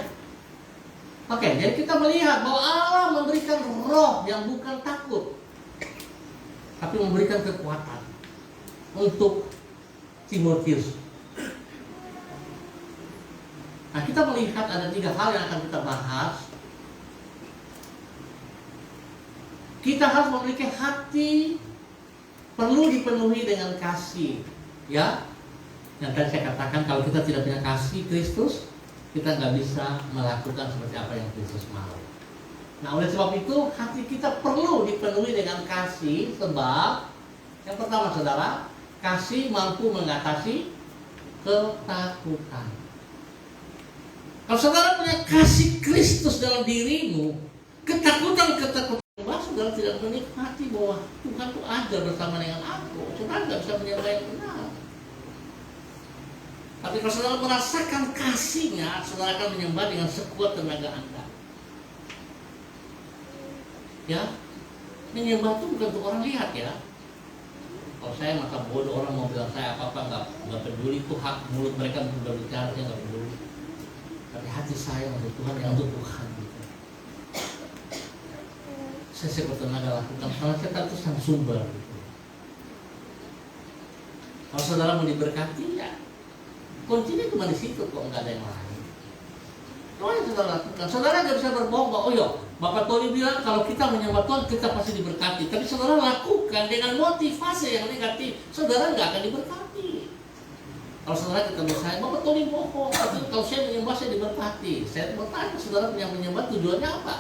B: oke, jadi kita melihat bahwa Allah memberikan roh yang bukan takut, tapi memberikan kekuatan untuk Timotius. Nah, kita melihat ada 3 hal yang akan kita bahas. Kita harus memiliki hati perlu dipenuhi dengan kasih, ya. Yang tadi saya katakan, kalau kita tidak punya kasih Kristus, kita nggak bisa melakukan seperti apa yang Kristus mau. Nah, oleh sebab itu hati kita perlu dipenuhi dengan kasih, sebab yang pertama, saudara, kasih mampu mengatasi ketakutan. Kalau saudara punya kasih Kristus dalam dirimu, ketakutan-ketakutan saudara tidak menikmati bahwa Tuhan itu ada bersama dengan aku. Saudara nggak bisa menyembah yang benar. Tapi kalau saudara merasakan kasihnya, saudara akan menyembah dengan sekuat tenaga Anda. Ya, menyembah itu bukan untuk orang lihat, ya. Kalau saya masa bodoh, orang mau bilang saya apa-apa nggak peduli, itu hak mulut mereka untuk berbicara, saya nggak peduli. Tapi hati saya untuk Tuhan, yang untuk Tuhan gitu. Saya sekuat tenaga lakukan, karena kita itu sang sumber gitu. Kalau saudara mau diberkati, ya kuncinya cuma di situ kok, nggak ada yang lain. Doa yang saudara lakukan, saudara nggak bisa berbohong bahwa oh yo, Bapak Tony bilang kalau kita menyembah Tuhan kita pasti diberkati. Tapi saudara lakukan dengan motivasi yang negatif, saudara nggak akan diberkati. Kalau saudara kita misalnya, Bapak Tony bohong, kalau saya menyembah saya diberkati. Saya bertanya, saudara yang menyembah tujuannya apa?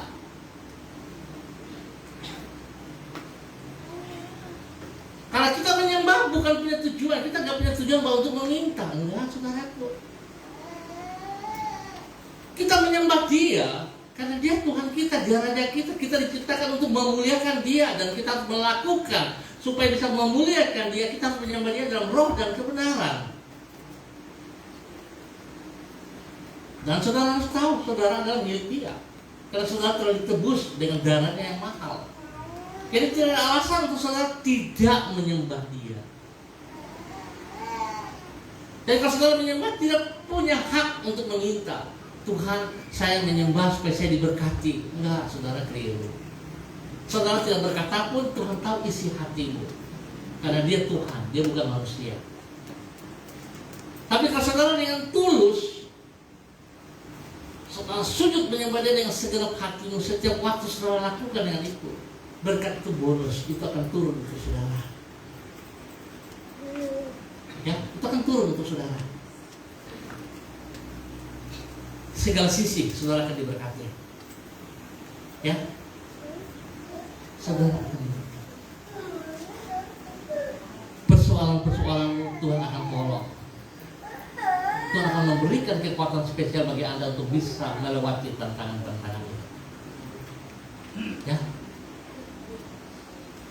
B: Kalau kita menyembah bukan punya tujuan, kita nggak punya tujuan bahwa untuk meminta, enggak, saudaraku. Kita menyembah Dia karena Dia Tuhan kita, Dia Raja kita. Kita diciptakan untuk memuliakan Dia, dan kita harus melakukan supaya bisa memuliakan Dia. Kita harus menyembah Dia dalam roh dan kebenaran. Dan saudara harus tahu, saudara adalah milik Dia, karena saudara telah ditebus dengan darahnya yang mahal. Jadi tidak ada alasan untuk saudara tidak menyembah Dia. Dan kalau saudara menyembah, tidak punya hak untuk meminta, Tuhan saya menyembah supaya saya diberkati. Enggak, saudara keliru. Saudara tidak berkata pun Tuhan tahu isi hatimu, karena Dia Tuhan, Dia bukan manusia. Tapi kalau saudara dengan tulus, saudara sujud menyembah Dia dengan segenap hatimu, setiap waktu saudara lakukan dengan itu, berkat itu bonus, itu akan turun ke saudara. Ya, itu akan turun untuk saudara. Segala sisi saudara akan diberkati. Ya, saudara akan diberkati. Persoalan-persoalan Tuhan akan tolong. Tuhan akan memberikan kekuatan spesial bagi Anda untuk bisa melewati tantangan-tantangan ini. Ya.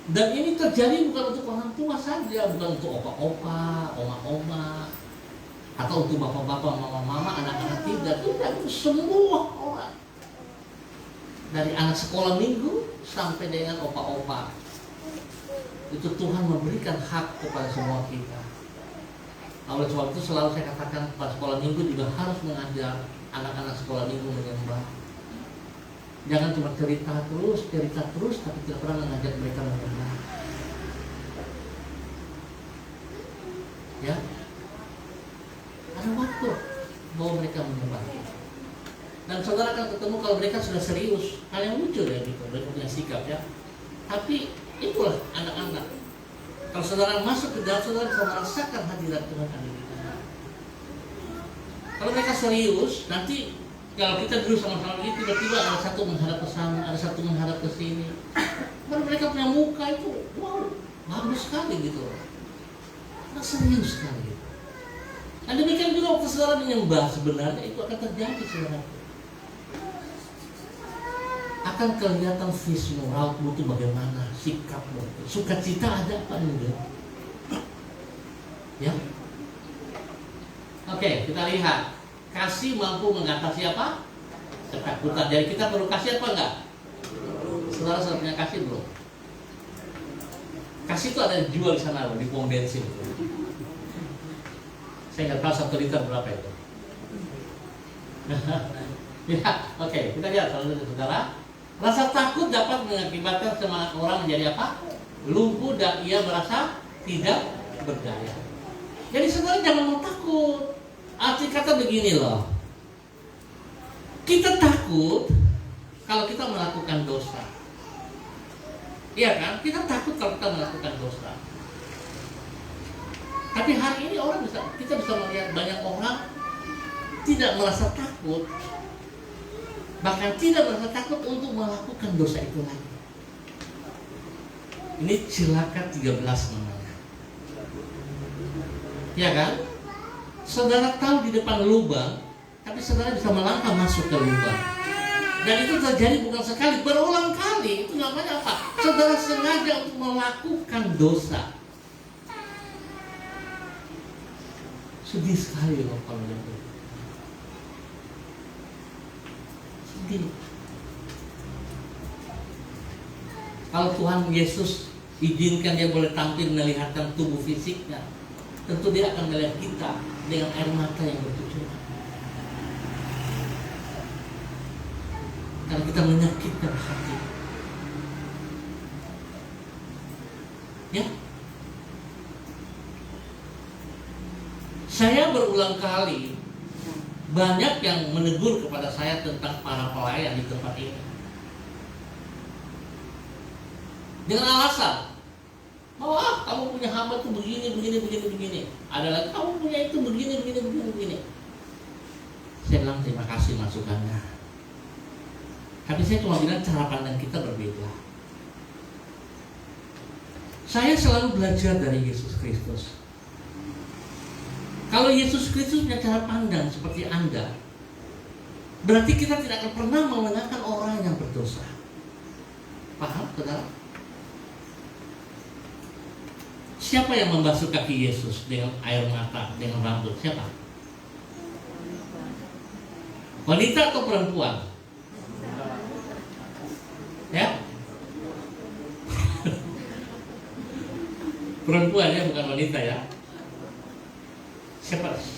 B: Dan ini terjadi bukan untuk orang tua saja, bukan untuk opa-opa, oma-oma, atau untuk bapak-bapak, mama-mama, anak-anak tidak. Tidak, itu semua orang. Dari anak sekolah minggu sampai dengan opa-opa. Itu Tuhan memberikan hak kepada semua kita. Oleh sebab itu selalu saya katakan, pas sekolah minggu juga harus mengajar anak-anak sekolah minggu menyembah. Jangan cuma cerita terus, tapi tidak pernah mengajak mereka menyembah. Ya, ada waktu bahwa mereka menyembah. Dan saudara akan ketemu kalau mereka sudah serius. Hal yang lucu ya gitu, mereka punya sikap ya. Tapi itulah anak-anak. Kalau saudara masuk ke dalam, saudara bisa merasakan hadirat Tuhan ada di sana. Kalau mereka serius, nanti kalau kita dulu sama-sama ini tiba-tiba ada satu menghadap ke sana, ada satu menghadap ke sini. Baru mereka punya muka itu, wow, bagus sekali gitu. Nah, serius sekali. Dan demikian juga waktu saudara menyembah, sebenarnya itu akan terjadi, saudara. Akan kelihatan vismu, rautmu itu bagaimana, sikapmu, sukacita ada apa enggak? Ya, Oke, kita lihat. Kasih mampu mengatasi apa? Ketakutan. Jadi kita perlu kasih apa enggak? Saudara sudah punya kasih belum? Kasih itu ada dijual di sana loh, di pom bensin. Saya nggak tahu 1 liter berapa itu. Ya, oke, kita lihat saudara. Rasa takut dapat mengakibatkan semangat orang menjadi apa? Lumpuh dan ia merasa tidak berdaya. Jadi saudara jangan mau takut. Arti kata begini loh. Kita takut kalau kita melakukan dosa. Iya kan? Kita takut kalau kita melakukan dosa. Tapi hari ini kita bisa melihat banyak orang tidak merasa takut. Bahkan tidak merasa takut untuk melakukan dosa itu lagi. Ini cilaka 13 namanya. Ya kan? Saudara tahu di depan lubang, tapi saudara bisa melangkah masuk ke lubang. Dan itu terjadi bukan sekali, berulang kali. Itu namanya apa? Saudara sengaja untuk melakukan dosa. Sedih sekali loh kalau itu. Sedih. Kalau Tuhan Yesus izinkan dia boleh tampil melihatkan tubuh fisiknya, tentu dia akan melihat kita dengan air mata yang bertujuan. Karena kita menyakitkan hati. Ya. Saya berulang kali banyak yang menegur kepada saya tentang para pelayan di tempat ini. Dengan alasan, kamu punya hamba tuh begini. Ada lagi kamu punya itu begini. Saya bilang terima kasih masukannya. Tapi saya cuma bilang cara pandang kita berbeda. Saya selalu belajar dari Yesus Kristus. Kalau Yesus Kristus punya cara pandang seperti Anda, berarti kita tidak akan pernah mengenakan orang yang berdosa. Paham, saudara? Siapa yang membasuh kaki Yesus dengan air mata, dengan rambut? Siapa? Wanita atau perempuan? Ya? Perempuan ya, bukan wanita ya.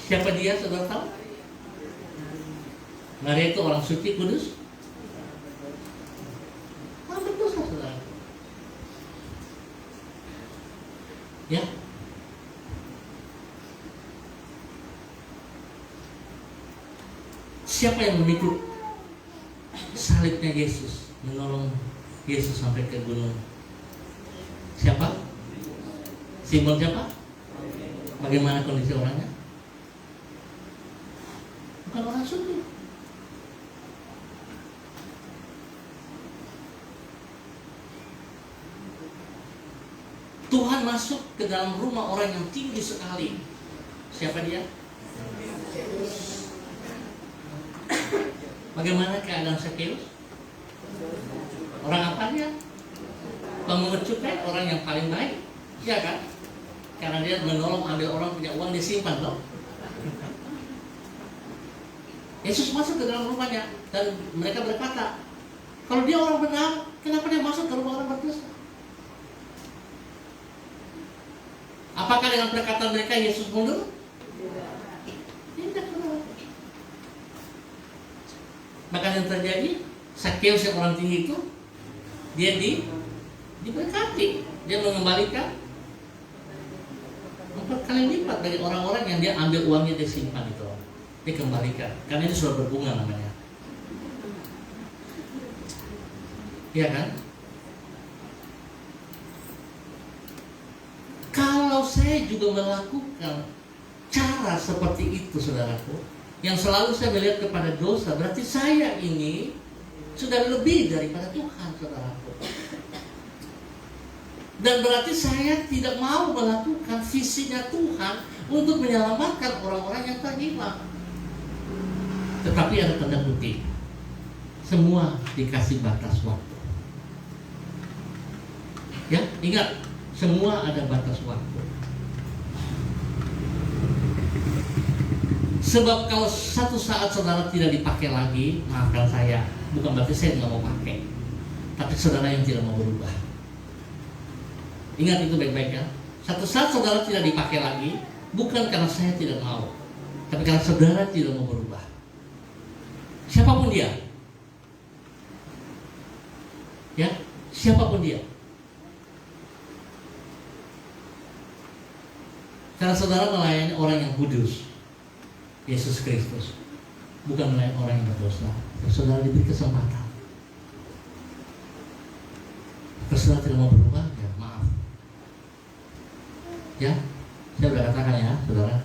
B: Siapa dia, saudara tahu? Maria itu orang suci, kudus. Orang berdosa, saudara. Ya. Siapa yang memikul salibnya Yesus, menolong Yesus sampai ke gunung? Siapa? Simon siapa? Bagaimana kondisi orangnya? Bukan orang suci. Tuhan masuk ke dalam rumah orang yang tinggi sekali. Siapa dia? Bagaimana keadaan Sakeus? Orang apa dia? Pemungut cukai, orang yang paling baik. Ya kan? Karena dia menolong ambil orang punya uang disimpan loh. Yesus masuk ke dalam rumahnya dan mereka berkata, kalau dia orang benar, kenapa dia masuk ke rumah orang berdosa? Apakah dengan perkataan mereka Yesus mundur? Tidak. Maka yang terjadi, Sakeus yang orang tinggi itu, dia diberkati, dia mengembalikan 4 kali lipat dari orang-orang yang dia ambil uangnya dia simpan itu, dikembalikan. Karena ini sudah berbunga namanya. Iya kan? Kalau saya juga melakukan cara seperti itu, saudaraku, yang selalu saya melihat kepada dosa, berarti saya ini sudah lebih daripada Tuhan, saudaraku. Dan berarti saya tidak mau melakukan visinya Tuhan untuk menyelamatkan orang-orang yang terhilang. Tetapi ada tanda kutip, semua dikasih batas waktu. Ya, ingat, semua ada batas waktu. Sebab kalau satu saat saudara tidak dipakai lagi, maafkan saya, bukan berarti saya nggak mau pakai, tapi saudara yang tidak mau berubah. Ingat itu baik-baik ya. Satu saat saudara tidak dipakai lagi, bukan karena saya tidak mau, tapi karena saudara tidak mau berubah. Siapapun dia, ya, siapapun dia. Karena saudara melayani orang yang kudus, Yesus Kristus, bukan melayani orang yang berdosa. Saudara diberi kesempatan. Kalau saudara tidak mau berubah, ya maaf. Ya, saya sudah katakan ya, saudara.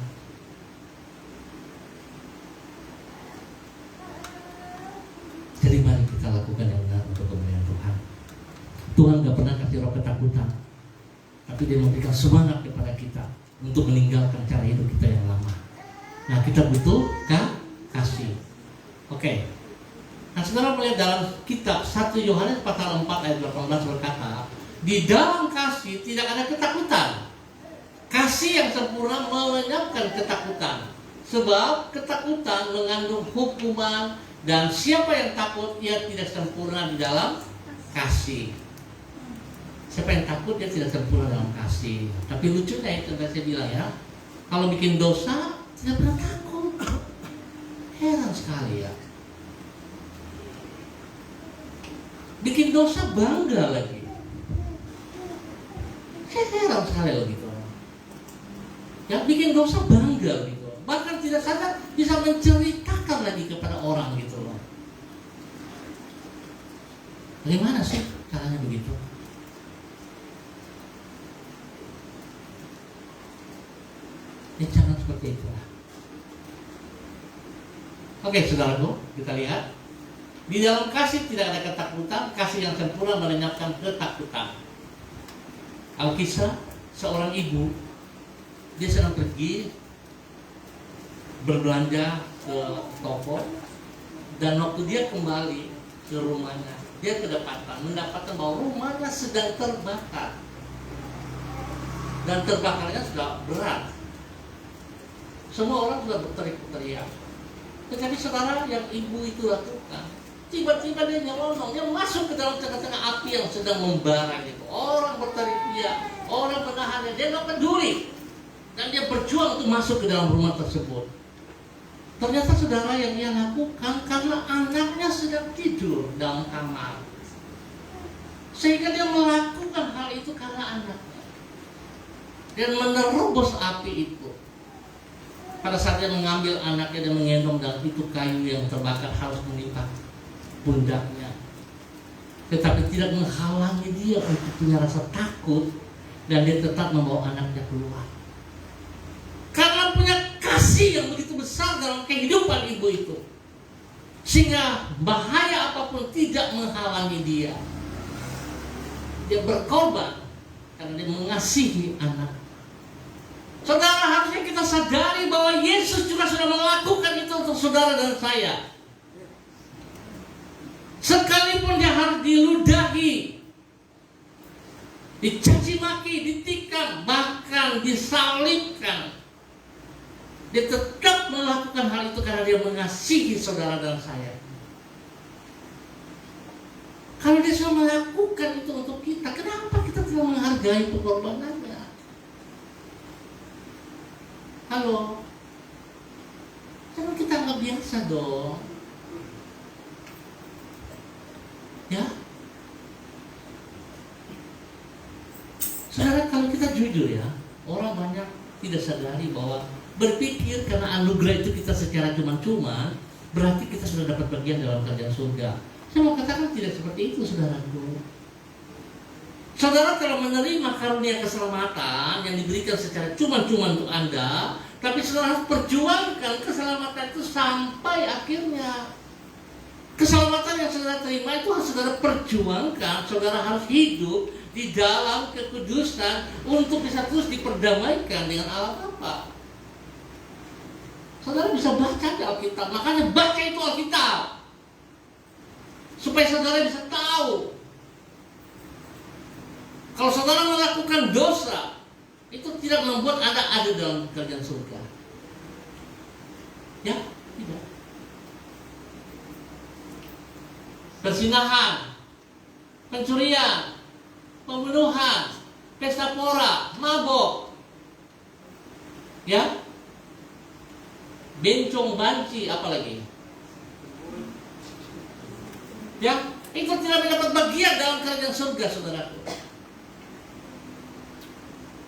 B: Jadi mari kita lakukan yang benar untuk kemuliaan Tuhan. Tuhan gak pernah kasih roh ketakutan, tapi Dia memberikan semangat kepada kita untuk meninggalkan cara hidup kita yang lama. Nah, kita butuh kasih. Oke. Nah, saudara melihat dalam kitab 1 Yohanes pasal 4 ayat 18 berkata, di dalam kasih tidak ada ketakutan. Kasih yang sempurna melenyapkan ketakutan. Sebab ketakutan mengandung hukuman, dan siapa yang takut ia tidak sempurna di dalam kasih. Siapa yang takut dia tidak sempurna dalam kasih. Tapi lucunya itu yang saya bilang ya, kalau bikin dosa tidak pernah takut. Heran sekali ya. Bikin dosa bangga lagi. Saya heran sekali loh gitu. Ya, bikin dosa bangga gitu. Bahkan tidak sadar bisa menceritakan lagi kepada orang gitu loh. Bagaimana sih caranya begitu? Ya, jangan seperti itu lah. Oke, saudaraku, kita lihat. Di dalam kasih tidak ada ketakutan. Kasih yang sempurna melenyapkan ketakutan. Alkisah, seorang ibu, dia sedang pergi berbelanja ke toko, dan waktu dia kembali ke rumahnya, dia kedapatan mendapatkan bahwa rumahnya sedang terbakar, dan terbakarnya sudah berat. Semua orang sudah berteriak-teriak. Tetapi saudara, yang ibu itu lakukan, tiba-tiba dia nyelonong, dia masuk ke dalam tengah-tengah api yang sedang membara itu. Orang berteriak, orang menahannya, dia nggak peduli, dan dia berjuang untuk masuk ke dalam rumah tersebut. Ternyata saudara, yang ia lakukan karena anaknya sedang tidur dalam kamar, sehingga dia melakukan hal itu karena anaknya, dan menerobos api itu. Pada saat dia mengambil anaknya dan menggendong, dalam itu kayu yang terbakar harus menimpa pundaknya, tetapi tidak menghalangi dia untuk punya rasa takut, dan dia tetap membawa anaknya keluar. Karena punya kasih yang begitu besar dalam kehidupan ibu itu, sehingga bahaya apapun tidak menghalangi dia. Dia berkorban karena dia mengasihi anak. Saudara, harusnya kita sadari bahwa Yesus juga sudah melakukan itu untuk saudara dan saya. Sekalipun dia harus diludahi, dicaci maki, ditikam, bahkan disalibkan, dia tetap melakukan hal itu karena dia mengasihi saudara dan saya. Kalau dia sudah melakukan itu untuk kita, kenapa kita tidak menghargai pengorbanannya? Halo, jangan kita anggap biasa dong. Ya, saudara, kalau kita jujur ya, orang banyak tidak sadari bahwa berpikir karena anugerah itu kita secara cuma-cuma berarti kita sudah dapat bagian dalam kerajaan surga. Saya mau katakan tidak seperti itu, saudaraku. Saudara kalau menerima karunia keselamatan yang diberikan secara cuma-cuma untuk Anda, tapi saudara harus perjuangkan keselamatan itu sampai akhirnya. Keselamatan yang saudara terima itu harus saudara perjuangkan. Saudara harus hidup di dalam kekudusan untuk bisa terus diperdamaikan dengan Allah Bapa. Saudara bisa baca di Alkitab, makanya baca itu Alkitab, supaya saudara bisa tahu. Kalau saudara melakukan dosa, itu tidak membuat Anda ada dalam kerajaan surga. Ya, tidak. Perzinahan, pencurian, pembunuhan, pesta pora, mabok, ya, bencong, banci, apalagi, ya, itu tidak mendapat bagian dalam kerajaan surga, saudaraku.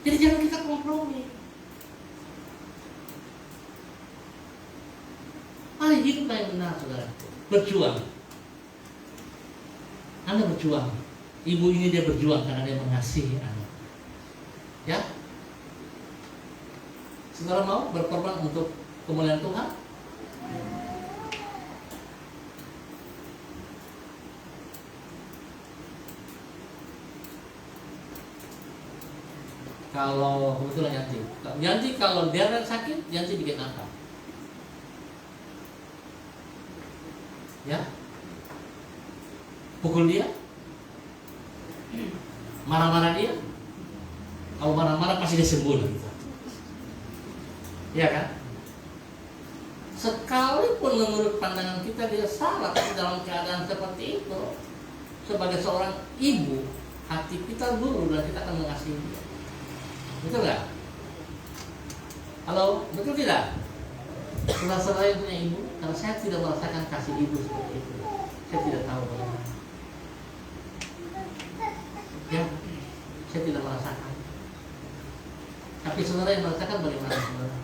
B: Jadi jangan kita kompromi. Mari hidup yang benar, saudaraku. Berjuang. Anda berjuang. Ibu ini dia berjuang karena dia mengasihi anak. Ya? Saudara mau berkorban untuk kemuliaan Tuhan? Kalau kebetulan Yanti kalau dia sakit, Yanti bikin apa? Ya? Pukul dia? Marah-marah dia? Kalau marah-marah pasti dia sembuh gitu. Iya kan? Sekalipun menurut pandangan kita dia salah dalam keadaan seperti itu, sebagai seorang ibu, hati kita luluh dan kita akan mengasihi dia. Betul nggak? Halo, betul tidak? Saudara-saudara yang punya ibu, karena saya tidak merasakan kasih ibu seperti itu, saya tidak tahu bagaimana. Ya, saya tidak merasakan. Tapi saudara yang merasakan bagaimana saudara?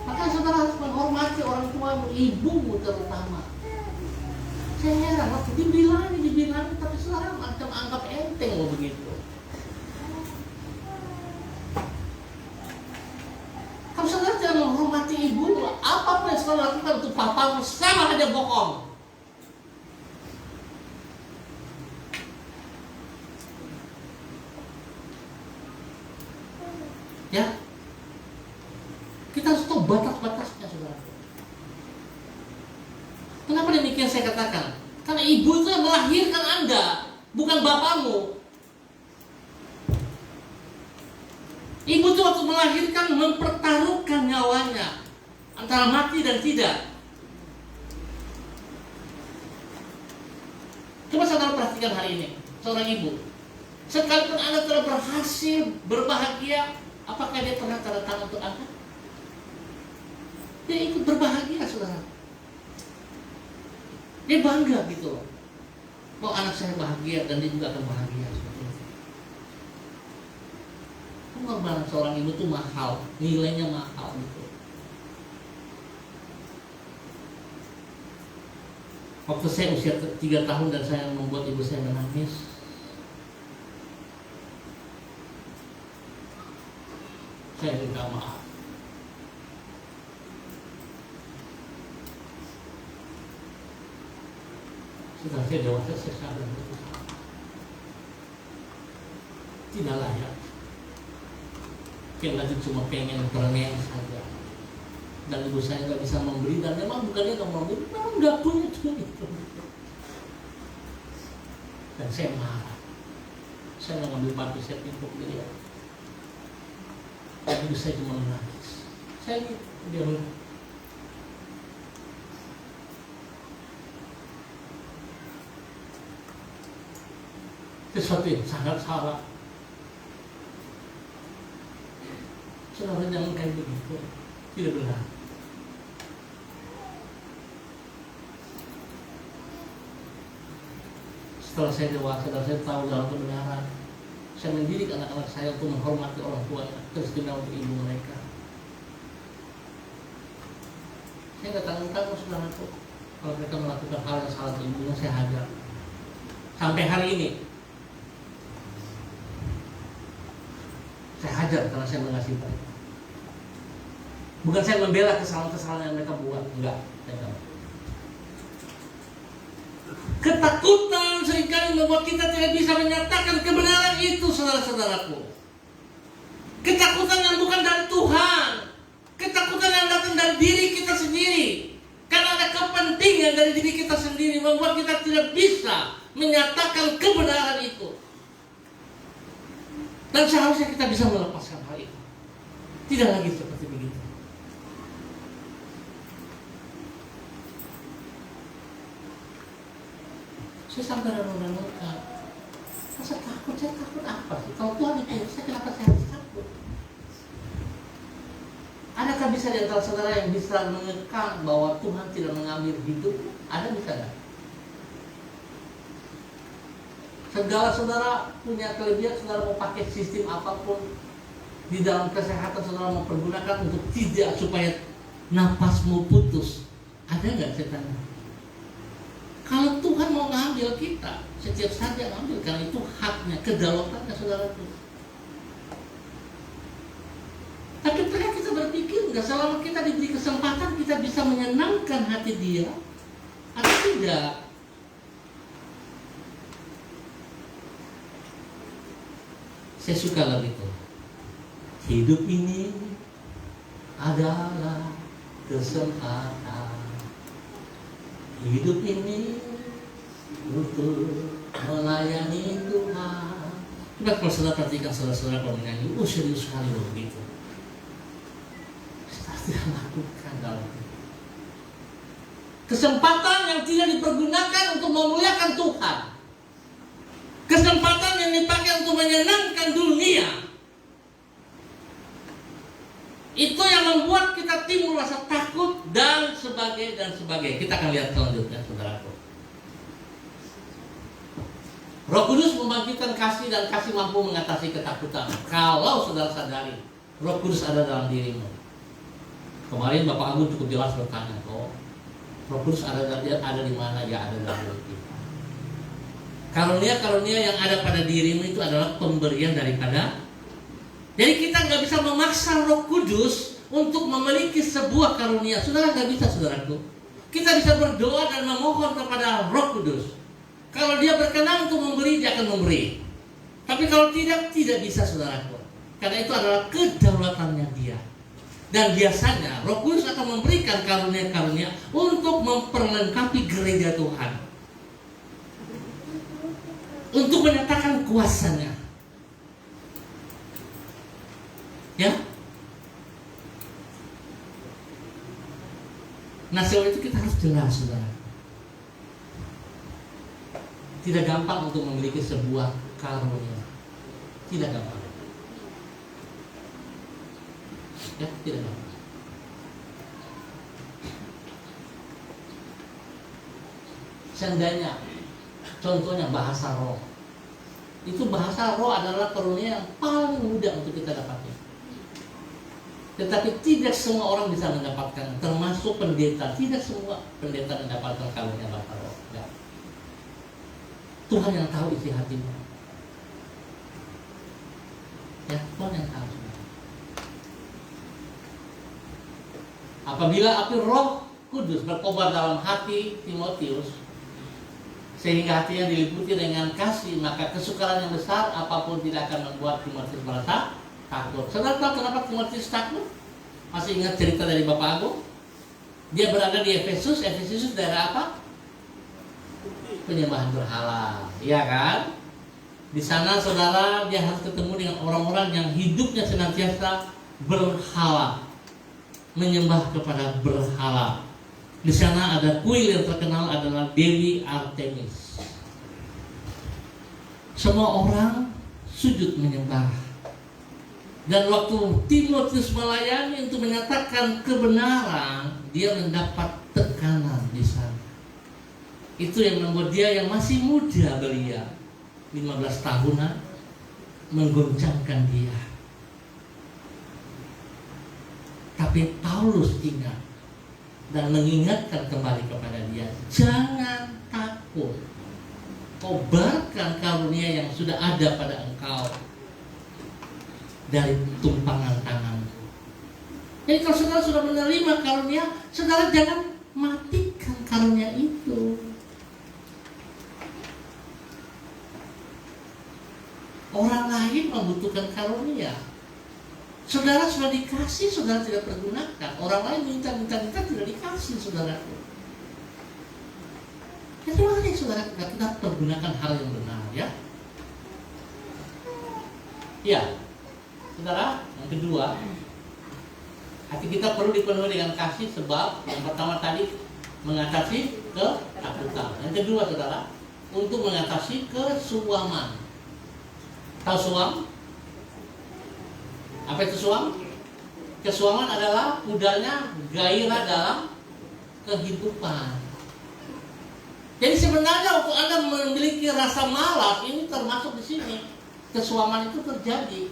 B: Maka saudara harus menghormati orang tuamu, ibumu terutama. Saya heran waktu dibilang, tapi saudara macam anggap enteng loh begitu. Kalau saudara tidak menghormati ibu, apapun yang saudara lakukan untuk papamu sama aja bohong. Ya, kita harus tahu batas-batasnya, saudara. Kenapa demikian saya katakan? Karena ibu itu yang melahirkan Anda, bukan bapamu. Ibu itu waktu melahirkan mempertaruhkan nyawanya antara mati dan tidak. Coba saudara perhatikan hari ini, seorang ibu. Sekalipun Anda telah berhasil berbahagia, apakah dia pernah tanda tangan untuk Anda? Dia ikut berbahagia, saudara. Dia bangga gitu loh. Oh, anak saya bahagia dan dia juga akan bahagia seperti itu. Pengorbanan seorang ibu itu mahal, nilainya mahal gitu. Waktu saya usia 3 tahun dan saya membuat ibu saya menangis, saya minta maaf. Setelah saya dewasa, saya sadar tidak layak. Kita cuma pengen permen saja, dan ibu saya nggak bisa memberi, dan memang bukannya nggak mau memberi, memang nggak punya duit. Dan saya marah. Saya ngambil batu, saya timpuk dia. Dan ibu saya cuma menangis. Saya dia sesuatu yang sangat salah. Saudara jangan kayak begitu, tidak benar. Setelah saya dewasa dan saya tahu dalam kebenaran, saya mendidik anak-anak saya untuk menghormati orang tuanya, terutama untuk ibu mereka. Saya nggak tanggung-tanggung saudaraku, kalau mereka melakukan hal yang salah ke ibunya, saya hajar. Sampai hari ini saya hajar karena saya mengasihi mereka. Bukan saya membela kesalahan-kesalahan yang mereka buat, enggak. Ketakutan seringkali membuat kita tidak bisa menyatakan kebenaran itu, saudara-saudaraku. Ketakutan yang bukan dari Tuhan, ketakutan yang datang dari diri kita sendiri. Karena ada kepentingan dari diri kita sendiri membuat kita tidak bisa menyatakan kebenaran itu. Dan seharusnya kita bisa melepaskan hal itu. Tidak lagi seperti begitu. Saya sampai renung-renungkan, saya takut apa sih? Kalau Tuhan itu, saya kenapa saya harus takut? Adakah bisa di antara saudara yang bisa mengekang bahwa Tuhan tidak mengambil hidup? Ada bisa nggak? Segala saudara punya kelebihan, saudara mau pakai sistem apapun di dalam kesehatan, saudara mau pergunakan untuk tidak supaya napasmu putus. Ada nggak setan? Kalau Tuhan mau ngambil kita, setiap saat Dia ngambil, karena itu haknya, kedaulatannya saudaraku. Tapi pernah kita berpikir nggak, selama kita diberi kesempatan kita bisa menyenangkan hati Dia atau tidak? Saya suka lagu itu. Hidup ini adalah kesempatan. Hidup ini untuk melayani Tuhan. Coba kalau saudara perhatikan saudara-saudara kalau menyanyi, serius sekali loh begitu. Saya tidak lakukan dalam itu. Kesempatan yang tidak dipergunakan untuk memuliakan Tuhan. Kesempatan yang dipakai untuk menyenangkan dunia. Itu yang membuat kita timbul rasa takut dan sebagainya. Kita akan lihat selanjutnya, saudaraku. Roh Kudus membangkitkan kasih dan kasih mampu mengatasi ketakutan. Kalau saudara sadari, Roh Kudus ada dalam dirimu. Kemarin Bapak Agung cukup jelas bertanya, Roh Kudus ada di mana? Ya, ada dalam diri kita. Karunia-karunia yang ada pada dirimu itu adalah pemberian daripada. Jadi kita nggak bisa memaksa Roh Kudus untuk memiliki sebuah karunia. Saudara nggak bisa, saudaraku. Kita bisa berdoa dan memohon kepada Roh Kudus. Kalau Dia berkenan untuk memberi, Dia akan memberi. Tapi kalau tidak bisa, saudaraku. Karena itu adalah kedaulatannya Dia. Dan biasanya Roh Kudus akan memberikan karunia-karunia untuk memperlengkapi gereja Tuhan, untuk menyatakan kuasanya. Ya. Nah, sebab itu kita harus jelas, saudara. Tidak gampang untuk memiliki sebuah karunia. Tidak gampang. Ya, tidak gampang. Seandainya, contohnya bahasa roh. Itu bahasa roh adalah karunia yang paling mudah untuk kita dapatkan. Tetapi tidak semua orang bisa mendapatkan, termasuk pendeta. Tidak semua pendeta mendapatkan karunia bahasa roh. Ya. Tuhan yang tahu isi hatimu. Ya, Tuhan yang tahu. Apabila api Roh Kudus berkobar dalam hati Timotius, sehingga hatinya diliputi dengan kasih, maka kesukaran yang besar apapun tidak akan membuat Timotius merasa takut. Saudara tahu kenapa Timotius takut? Masih ingat cerita dari Bapak Agung? Dia berada di Efesus. Efesus daerah apa? Penyembahan berhala, ya kan? Di sana saudara, dia harus ketemu dengan orang-orang yang hidupnya senantiasa berhala, menyembah kepada berhala. Di sana ada kuil yang terkenal adalah Dewi Artemis. Semua orang sujud menyembah. Dan waktu Timotius melayani untuk menyatakan kebenaran, dia mendapat tekanan di sana. Itu yang membuat dia yang masih muda belia, 15 tahunan, menggoncangkan dia. Tapi Paulus ingat dan mengingatkan kembali kepada dia, jangan takut, kobarkan karunia yang sudah ada pada engkau dari tumpangan tanganku. Jadi kalau saudara sudah menerima karunia, saudara jangan matikan karunia itu. Orang lain membutuhkan karunia. Saudara sudah dikasih, saudara tidak pergunakan. Orang lain minta tidak dikasih, saudara. Jadi makanya saudara kita pergunakan hal yang benar, ya. Ya, saudara. Yang kedua, Hati kita perlu dipenuhi dengan kasih, sebab yang pertama tadi mengatasi ketakutan. Yang kedua saudara, untuk mengatasi kesuaman. Tahu suam? Apa itu suam? Kesuaman adalah mudahnya gairah dalam kehidupan. Jadi sebenarnya untuk Anda memiliki rasa malas ini termasuk di sini. Kesuaman itu terjadi.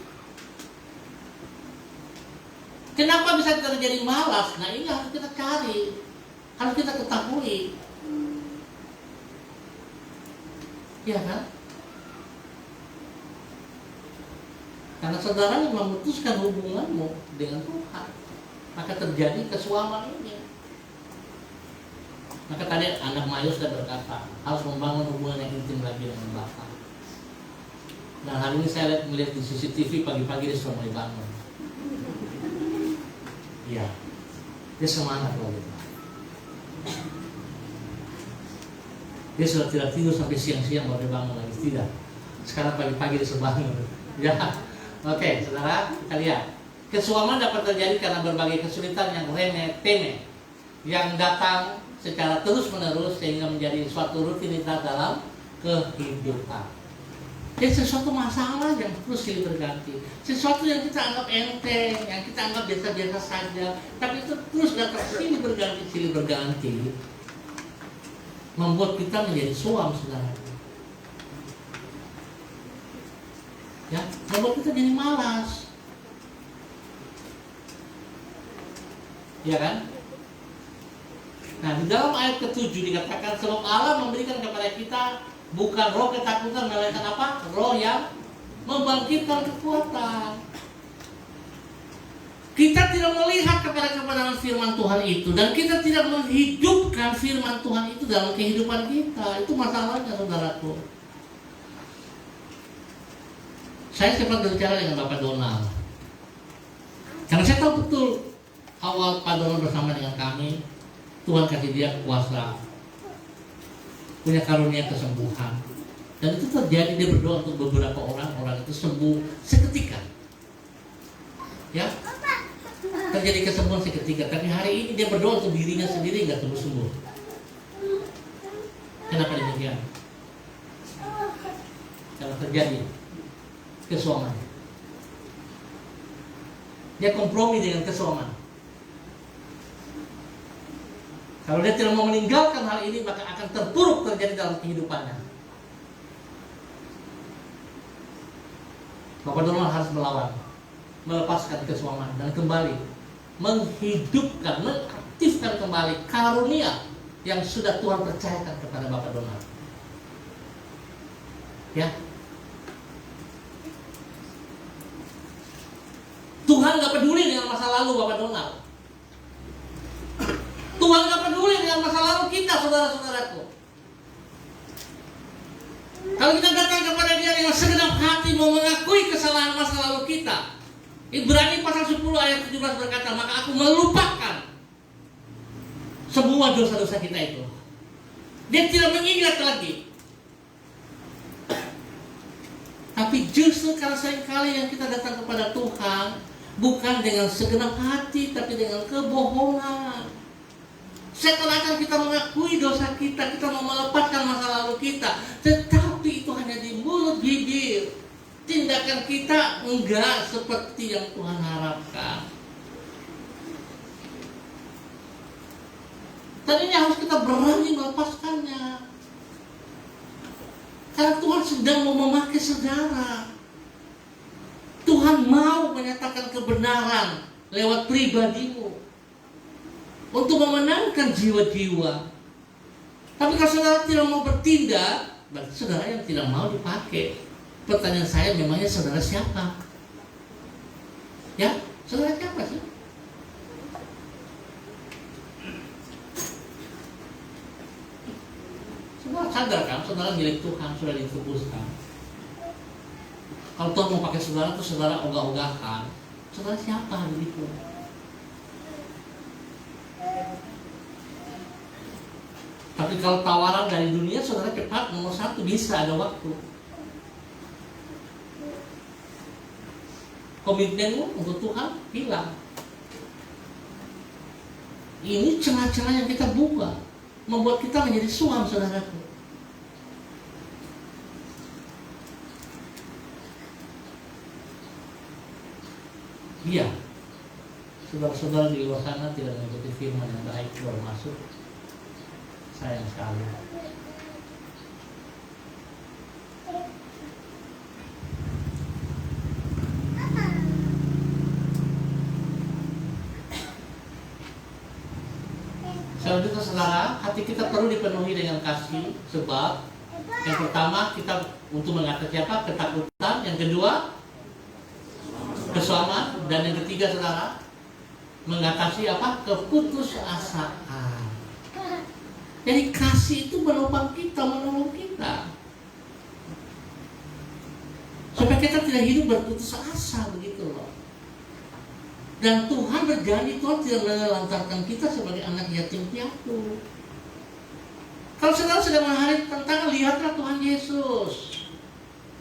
B: Kenapa bisa terjadi malas? Nah ini harus kita cari, harus kita ketahui. Ya kan? Karena saudara yang memutuskan hubunganmu dengan Tuhan, maka terjadi kesuaman ini. Maka tadi anak Mayu sudah berkata, harus membangun hubungan yang intim lagi dengan Bapa. Nah hari ini saya melihat di CCTV pagi-pagi dia sudah mulai bangun. Iya, dia semangat loh gitu. Dia sudah tidak tidur sampai siang-siang baru bangun lagi, tidak. Sekarang pagi-pagi dia sudah bangun. Ya, oke, saudara, kita lihat. Kesuaman dapat terjadi karena berbagai kesulitan yang remeh-temeh, yang datang secara terus-menerus sehingga menjadi suatu rutinitas dalam kehidupan. Jadi sesuatu masalah yang terus silih berganti, sesuatu yang kita anggap enteng, yang kita anggap biasa-biasa saja, tapi itu terus datang silih berganti, membuat kita menjadi suam, saudara. Ya, membuat kita jadi malas, ya kan? Nah, di dalam ayat ke-7 dikatakan sebab Allah memberikan kepada kita bukan roh ketakutan, melainkan apa? Roh yang membangkitkan kekuatan. Kita tidak melihat kepada kebenaran firman Tuhan itu, dan kita tidak menghidupkan firman Tuhan itu dalam kehidupan kita. Itu masalahnya, saudaraku. Saya sempat berbicara dengan Bapak Donald, karena saya tahu betul awal Pak Donald bersama dengan kami, Tuhan kasih dia kuasa, punya karunia kesembuhan, dan itu terjadi. Dia berdoa untuk beberapa orang itu sembuh seketika, ya, terjadi kesembuhan seketika. Tapi hari ini dia berdoa untuk dirinya sendiri nggak sembuh. Kenapa demikian? Karena terjadi kesuaman. Dia kompromi dengan kesuaman. Kalau dia tidak mau meninggalkan hal ini, maka akan terpuruk terjadi dalam kehidupannya. Bapak Donald harus melawan, melepaskan kesuaman dan kembali menghidupkan, mengaktifkan kembali karunia yang sudah Tuhan percayakan kepada Bapak Donald. Ya, Tuhan gak peduli dengan masa lalu Bapak Donald. Tuhan gak peduli dengan masa lalu kita, saudara-saudaraku. Kalau kita datang kepada Dia dengan segenap hati, mau mengakui kesalahan masa lalu kita, Ibrani pasal 10 ayat 17 berkata, maka aku melupakan semua dosa-dosa kita itu. Dia tidak mengingat lagi. Tapi justru karena seringkali yang kita datang kepada Tuhan bukan dengan segenap hati, tapi dengan kebohongan. Seakan-akan kita mengakui dosa kita, kita mau melepaskan masa lalu kita, tetapi itu hanya di mulut bibir. Tindakan kita enggak seperti yang Tuhan harapkan. Dan ini harus kita berani melepaskannya, karena Tuhan sedang mau memakai saudara. Tuhan mau menyatakan kebenaran lewat pribadimu untuk memenangkan jiwa-jiwa. Tapi kalau saudara tidak mau bertindak, berarti saudara yang tidak mau dipakai. Pertanyaan saya, memangnya saudara siapa? Ya, saudara siapa sih? Saudara sadar kan, saudara milik Tuhan, sudah ditebuskan. Kalau Tuhan mau pakai saudara, itu saudara ogah-ogahan. Saudara siapa begitu? Tapi kalau tawaran dari dunia, saudara cepat nomor 1, bisa ada waktu. Komitmenmu untuk Tuhan hilang. Ini celah-celah yang kita buka, membuat kita menjadi suam, saudaraku. Iya, saudara-saudara di luar sana tidak mengikuti firman yang baik baru masuk. Sayang sekali. Selanjutnya saudara, hati kita perlu dipenuhi dengan kasih. Sebab yang pertama kita untuk mengatasi apa? Ketakutan. Yang kedua kesoaman. Dan yang ketiga saudara, mengatasi apa? Keputusasaan. Jadi kasih itu menopang kita, menolong kita, supaya kita tidak hidup berputus asa, begitu loh. Dan Tuhan berjanji, Tuhan tidak menelantarkan kita sebagai anak yatim piatu. Kalau saudara sedang menghadapi tantangan, lihatlah Tuhan Yesus.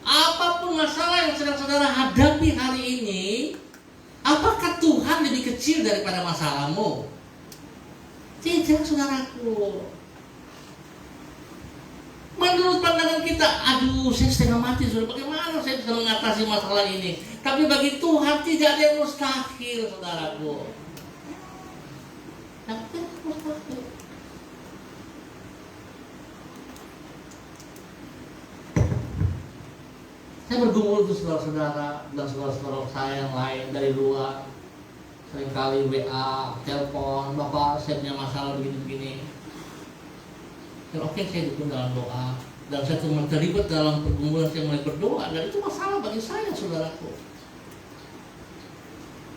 B: Apapun masalah yang sedang saudara hadapi hari ini, apakah Tuhan lebih kecil daripada masalahmu? Tidak, saudaraku. Menurut pandangan kita, aduh saya setengah mati, saudara, bagaimana saya bisa mengatasi masalah ini? Tapi bagi Tuhan tidak ada yang mustahil, saudaraku. Tidak mustahil. Saya bergumul tuh saudara-saudara dan saudara-saudara saya yang lain dari luar. Seringkali WA, telepon, Bapak saya punya masalah begini-begini. Oke, saya dukung dalam doa. Dan saya terlibat dalam pergumulan, saya mulai berdoa. Dan itu masalah bagi saya, saudaraku.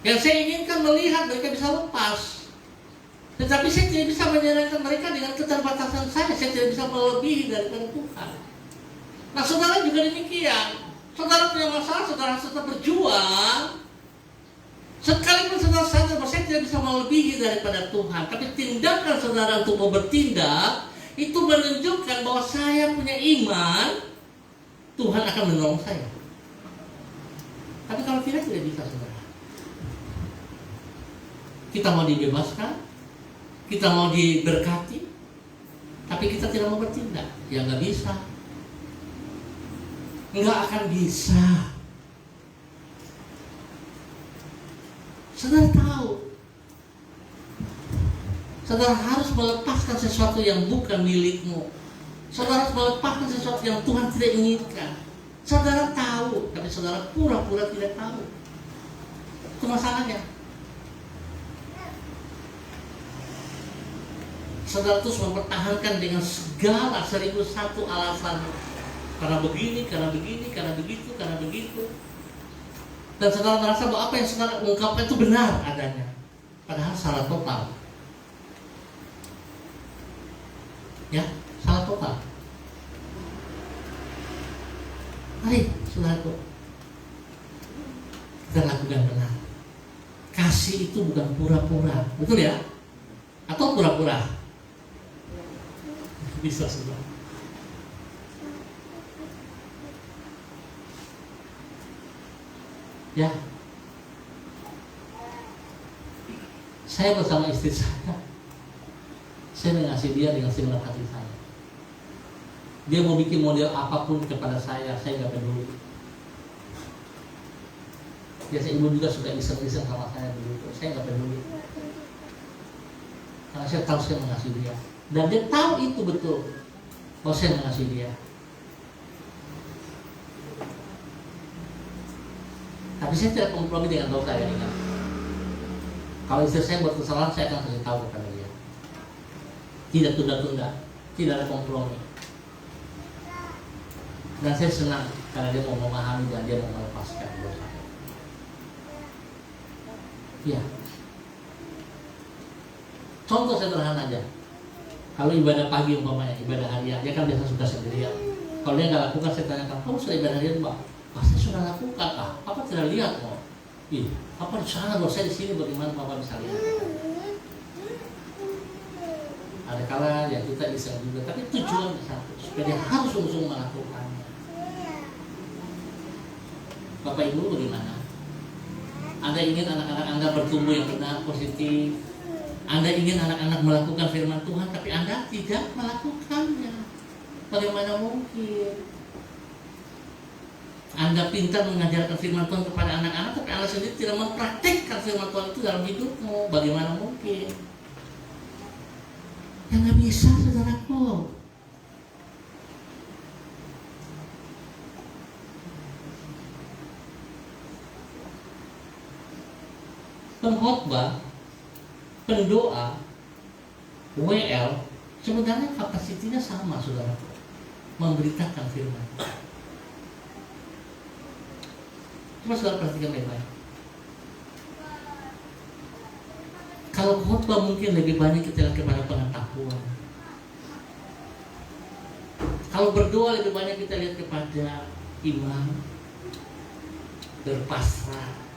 B: Yang saya inginkan melihat mereka bisa lepas. Tetapi saya tidak bisa menyenangkan mereka dengan keterbatasan saya. Saya tidak bisa melebihi daripada Tuhan. Nah, saudara juga demikian. Saudara punya masalah, saudara tetap berjuang. Sekalipun saudara sadar bahwa saya tidak bisa melebihi daripada Tuhan. Tapi tindakan saudara untuk mau bertindak, itu menunjukkan bahwa saya punya iman, Tuhan akan menolong saya. Tapi kalau tidak bisa, saudara. Kita mau dibebaskan, kita mau diberkati, tapi kita tidak mau bertindak, ya nggak bisa. Nggak akan bisa. Saudara tahu, saudara harus melepaskan sesuatu yang bukan milikmu. Saudara harus melepaskan sesuatu yang Tuhan tidak inginkan. Saudara tahu, tapi saudara pura-pura tidak tahu. Itu masalahnya. Saudara terus mempertahankan dengan segala 1001 alasan. Karena begini, karena begini, karena begitu, karena begitu. Dan saudara merasa bahwa apa yang saudara ungkapkan itu benar adanya. Padahal salah total. Ya, salah total. Mari, saudaraku, kita lakukan benar. Kasih itu bukan pura-pura, betul ya? Atau pura-pura? Bisa, saudara. Ya, saya bersama istri saya mengasihi dia dengan segenap hati saya. Dia mau bikin model apapun kepada saya nggak peduli. Biasa ibu juga suka iseng-iseng sama saya begitu, saya nggak peduli. Karena saya tahu saya mengasihi dia, dan dia tahu itu betul bahwa saya mengasihi dia. Tapi saya tidak kompromi dengan dosa, ya, ingat. Kalau istri saya buat kesalahan, saya akan kasih tahu kepada dia. Tidak tunda-tunda, tidak ada kompromi. Dan saya senang karena dia mau memahami dan dia mau melepaskan dosa. Ya. Contoh sederhana aja. Kalau ibadah pagi umpamanya, ibadah harian, dia kan biasa suka sendirian. Kalau dia nggak lakukan, saya tanyakan, kamu sudah ibadah harian, Pak? Pasti sudah lakukan, Pak. Papa tidak lihat kok. Ih, Papa di sana, kalau saya di sini, bagaimana Papa bisa lihat? Ada kala ya kita iseng juga, tapi tujuan satu, supaya dia harus sungguh-sungguh melakukannya. Bapak Ibu bagaimana? Anda ingin anak-anak Anda bertumbuh yang benar, positif, Anda ingin anak-anak melakukan firman Tuhan, tapi Anda tidak melakukannya. Bagaimana mungkin? Anda pintar mengajarkan firman Tuhan kepada anak-anak, tapi Anda sendiri tidak mempraktikkan firman Tuhan itu dalam hidupmu. Bagaimana mungkin? Ya nggak bisa, saudaraku. Pengkhotbah, pendoa, WL, sebenarnya kapasitinya sama, saudaraku. Memberitakan firman. Cuma saudara perhatikan baik-baik. Kalau khotbah mungkin lebih banyak kita lihat kepada pengetahuan. Kalau berdoa lebih banyak kita lihat kepada iman, berpasrah.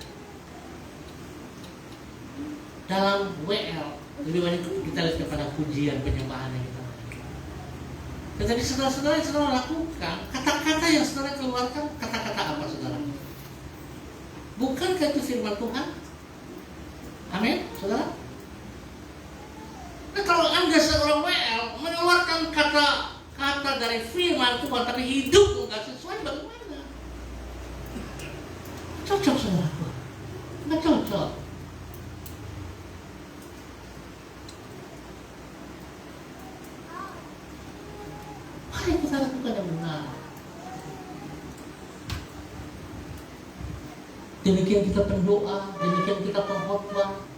B: Dalam WL lebih banyak kita lihat kepada pujian, penyembahan yang kita lakukan. Tetapi saudara-saudara yang saudara lakukan, kata-kata yang saudara keluarkan, kata-kata apa saudara? Bukankah itu firman Tuhan? Amin, saudara? Nah, kalau Anda seorang WL mengeluarkan kata-kata dari firman Tuhan, tapi hidup nggak sesuai, bagaimana? Cocok, saudara? Nggak cocok. Mari kita lakukan yang benar. Demikian kita pendoa, demikian kita pengkhotbah.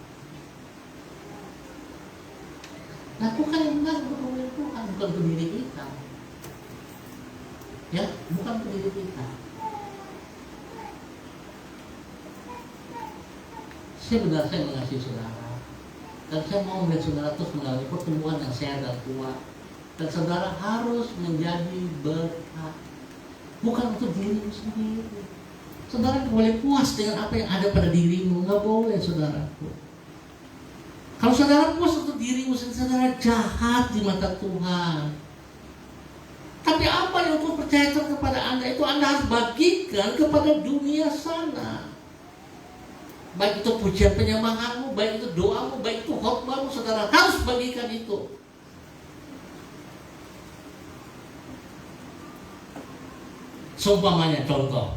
B: Lakukan yang benar untuk Tuhan, bukan untuk diri kita. Ya, bukan untuk diri kita. Saya mengasihi saudara, dan saya mau melihat saudara terus mengalami pertumbuhan yang sehat dan kuat. Dan saudara harus menjadi berkat, bukan untuk dirimu sendiri. Saudara tidak boleh puas dengan apa yang ada pada dirimu, nggak boleh, saudaraku. Kalau saudara puas untuk dirimu sendiri, saudara jahat di mata Tuhan. Tapi apa yang Tuhan percayakan kepada Anda itu Anda harus bagikan kepada dunia sana. Baik itu pujian penyembahanmu, baik itu doamu, baik itu khotbahmu, saudara harus bagikan itu. Seumpamanya contoh,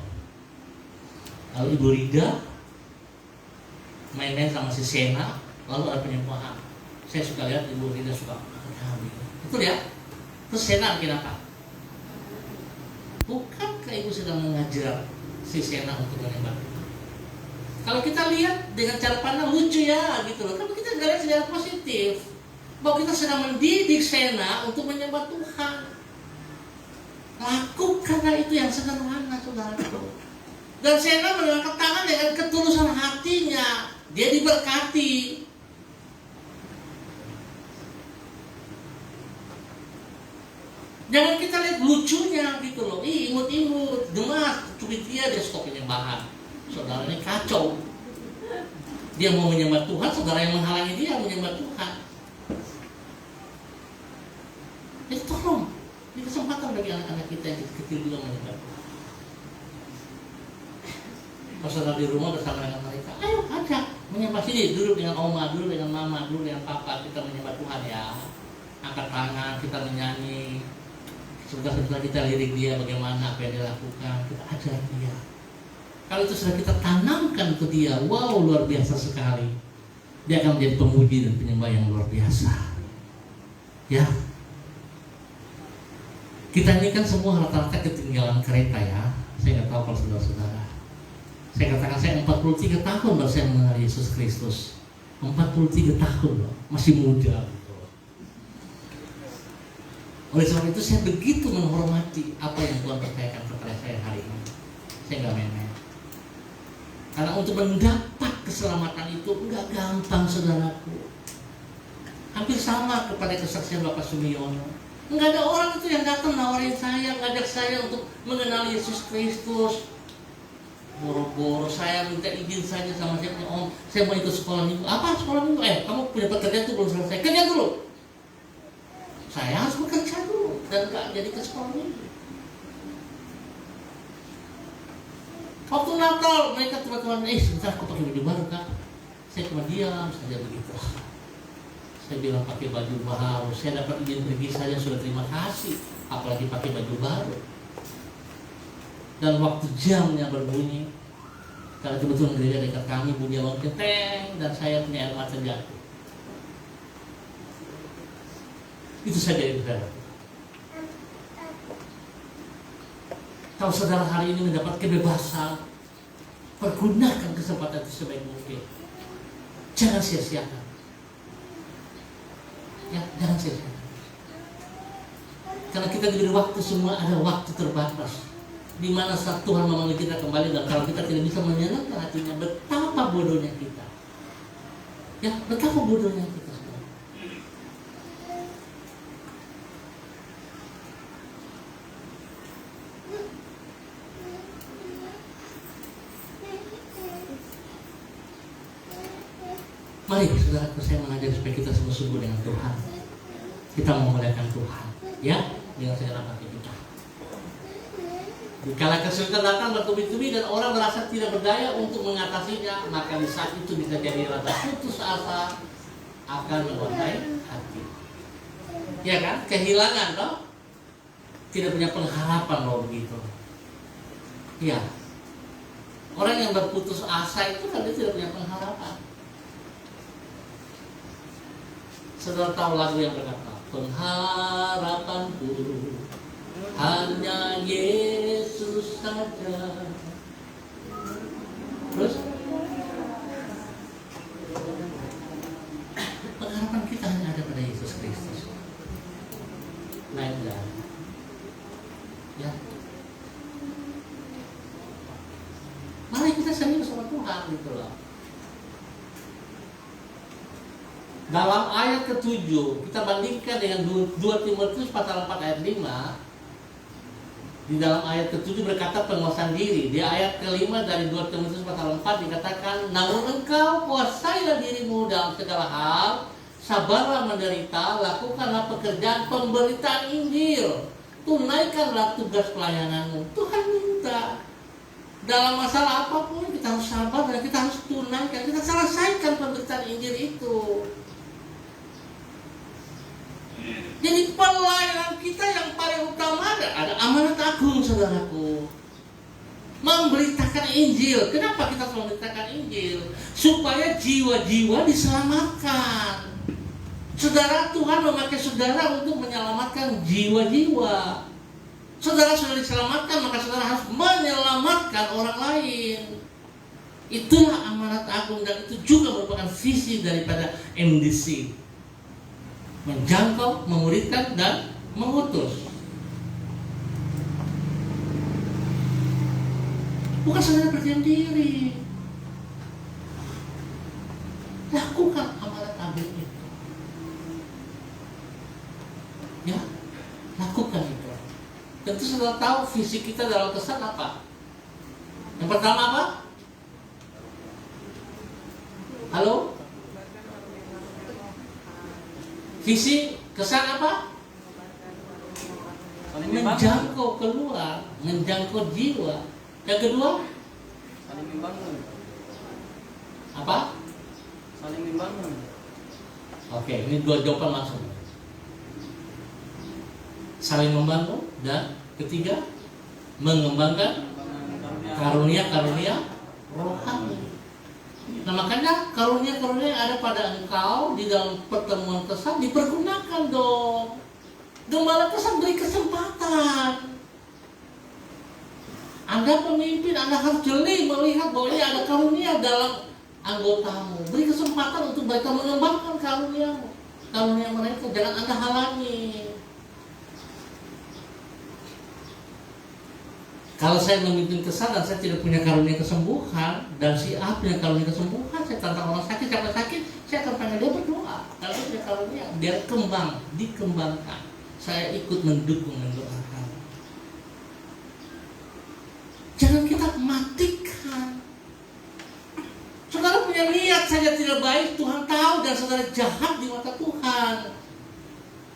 B: kalau Ibu Rida main-main sama si Sena, lalu ada penyembahan. Saya suka lihat Ibu Rida suka betul ya. Terus Sena bikin apa? Bukankah Ibu sedang mengajar si Sena untuk menyembah? Kalau kita lihat dengan cara pandang lucu ya gitu loh, tapi kita nggak lihat secara positif bahwa kita sedang mendidik Sena untuk menyembah Tuhan. Lakukanlah itu yang sederhana, saudaraku. Dan Sena mengangkat tangan dengan ketulusan hatinya, dia diberkati. Jangan kita lihat lucunya gitu loh, imut-imut, gemas, cubit dia stop penyembahan. Saudara ini kacau. Dia mau menyembah Tuhan, saudara yang menghalangi dia menyembah Tuhan. Jadi tolong, ini kesempatan bagi anak-anak kita yang kecil juga menyembah Tuhan. Kalau saudara di rumah bersama dengan mereka, ayo ajak menyembah sini, duduk dengan oma, duduk dengan mama, duduk dengan papa, kita menyembah Tuhan ya. Angkat tangan, kita menyanyi. Sebentar-sebentar kita lirik dia bagaimana apa yang dia lakukan, kita ajar dia. Kalau itu sudah kita tanamkan ke dia, wow, luar biasa sekali. Dia akan menjadi pemuji dan penyembah yang luar biasa. Ya. Kita ini kan semua rata-rata ketinggalan kereta ya. Saya nggak tahu kalau saudara-saudara. Saya katakan saya 43 tahun baru saya mengenal Yesus Kristus. 43 tahun loh, masih muda. Oleh sebab itu saya begitu menghormati apa yang Tuhan percayakan kepada saya hari ini. Saya nggak main-main. Karena untuk mendapat keselamatan itu enggak gampang, saudaraku. Hampir sama kepada kesaksian Bapak Sumiono. Enggak ada orang itu yang datang nawarin saya, ngajak saya untuk mengenal Yesus Kristus. Boro-boro saya minta izin saja sama saya, Om, saya mau ikut sekolah minggu. Apa sekolah minggu? Kamu punya pekerjaan itu belum selesai. Kerja dulu. Saya harus bekerja dulu dan enggak jadi ke sekolah minggu. Waktu Natal mereka teman-teman, sebentar aku pakai baju baru kan. Saya cuma diam saja begitu. Saya bilang pakai baju baru, saya dapat izin pergi saja sudah terima kasih, apalagi pakai baju baru. Dan waktu jamnya berbunyi, karena kebetulan gereja dekat kami bunyi alarm keteng dan saya punya air mata jatuh. Itu saja yang saudara. Kalau saudara hari ini mendapat kebebasan, pergunakan kesempatan itu sebaik mungkin. Jangan sia-siakan. Ya, jangan sia-siakan. Karena kita diberi waktu, semua ada waktu terbatas. Di mana saat Tuhan memanggil kita kembali, dan kalau kita tidak bisa menyenangkan hatinya, betapa bodohnya kita. Ya, betapa bodohnya kita. Mari saudaraku, saya mengajak supaya kita sungguh-sungguh dengan Tuhan. Kita memuliakan Tuhan, ya, dengan segala hati kita. Dikala kesulitan datang bertubi-tubi dan orang merasa tidak berdaya untuk mengatasinya, maka di saat itu bisa jadi rasa putus asa akan menguasai hati. Ya kan? Kehilangan toh? Tidak punya pengharapan loh begitu. Ya. Orang yang berputus asa itu kan dia tidak punya pengharapan. Saudara tahu lagu yang berkata, pengharapanku hanya Yesus saja. Terus pengharapan kita hanya ada pada Yesus Kristus. Lain enggak. Ya. Mari kita serius sama Tuhan gitu loh. Dalam ayat ke-7 kita bandingkan dengan 2 Timotius pasal 4 ayat 5. Di dalam ayat ke-7 berkata penguasaan diri. Di ayat ke-5 dari 2 Timotius pasal 4 dikatakan, namun engkau kuasailah dirimu dalam segala hal, sabarlah menderita, lakukanlah pekerjaan pemberitaan Injil, tunaikanlah tugas pelayananmu. Tuhan minta dalam masalah apapun kita harus sabar dan kita harus tunaikan, kita selesaikan pemberitaan Injil itu. Jadi pelayanan kita yang paling utama ada amanat agung, saudaraku. Memberitakan Injil. Kenapa kita harus memberitakan Injil? Supaya jiwa-jiwa diselamatkan. Saudara, Tuhan memakai saudara untuk menyelamatkan jiwa-jiwa. Saudara sudah diselamatkan, maka saudara harus menyelamatkan orang lain. Itulah amanat agung, dan itu juga merupakan visi daripada MDC. Menjangkau, memuridkan, dan mengutus. Bukan saudara berdiam diri. Lakukan amanat agung itu. Ya, lakukan itu. Tentu saudara tahu visi kita dalam kesan apa? Yang pertama apa? Halo? Visi kesan apa? Menjangkau keluar, menjangkau jiwa. Yang kedua?
C: Saling membangun.
B: Apa?
C: Saling membangun.
B: Oke, ini 2 jawaban langsung. Saling membangun, dan ketiga, mengembangkan karunia-karunia rohani. Nah makanya karunia-karunia yang ada pada engkau di dalam pertemuan kesan dipergunakan dong. Gembala kesan beri kesempatan. Anda pemimpin, Anda harus jeli melihat bahwa ini ada karunia dalam anggotamu. Beri kesempatan untuk mereka mengembangkan karunia mereka. Jangan Anda halangi. Kalau saya memimpin kesan dan saya tidak punya karunia kesembuhan, dan si A punya karunia kesembuhan, saya tantang orang sakit, siapa sakit, saya akan panggil dia berdoa. Kalau dia punya karunia, biar dikembangkan. Saya ikut mendukung, mendoakan. Jangan kita matikan. Saudara punya niat saja tidak baik, Tuhan tahu, dan saudara jahat di mata Tuhan.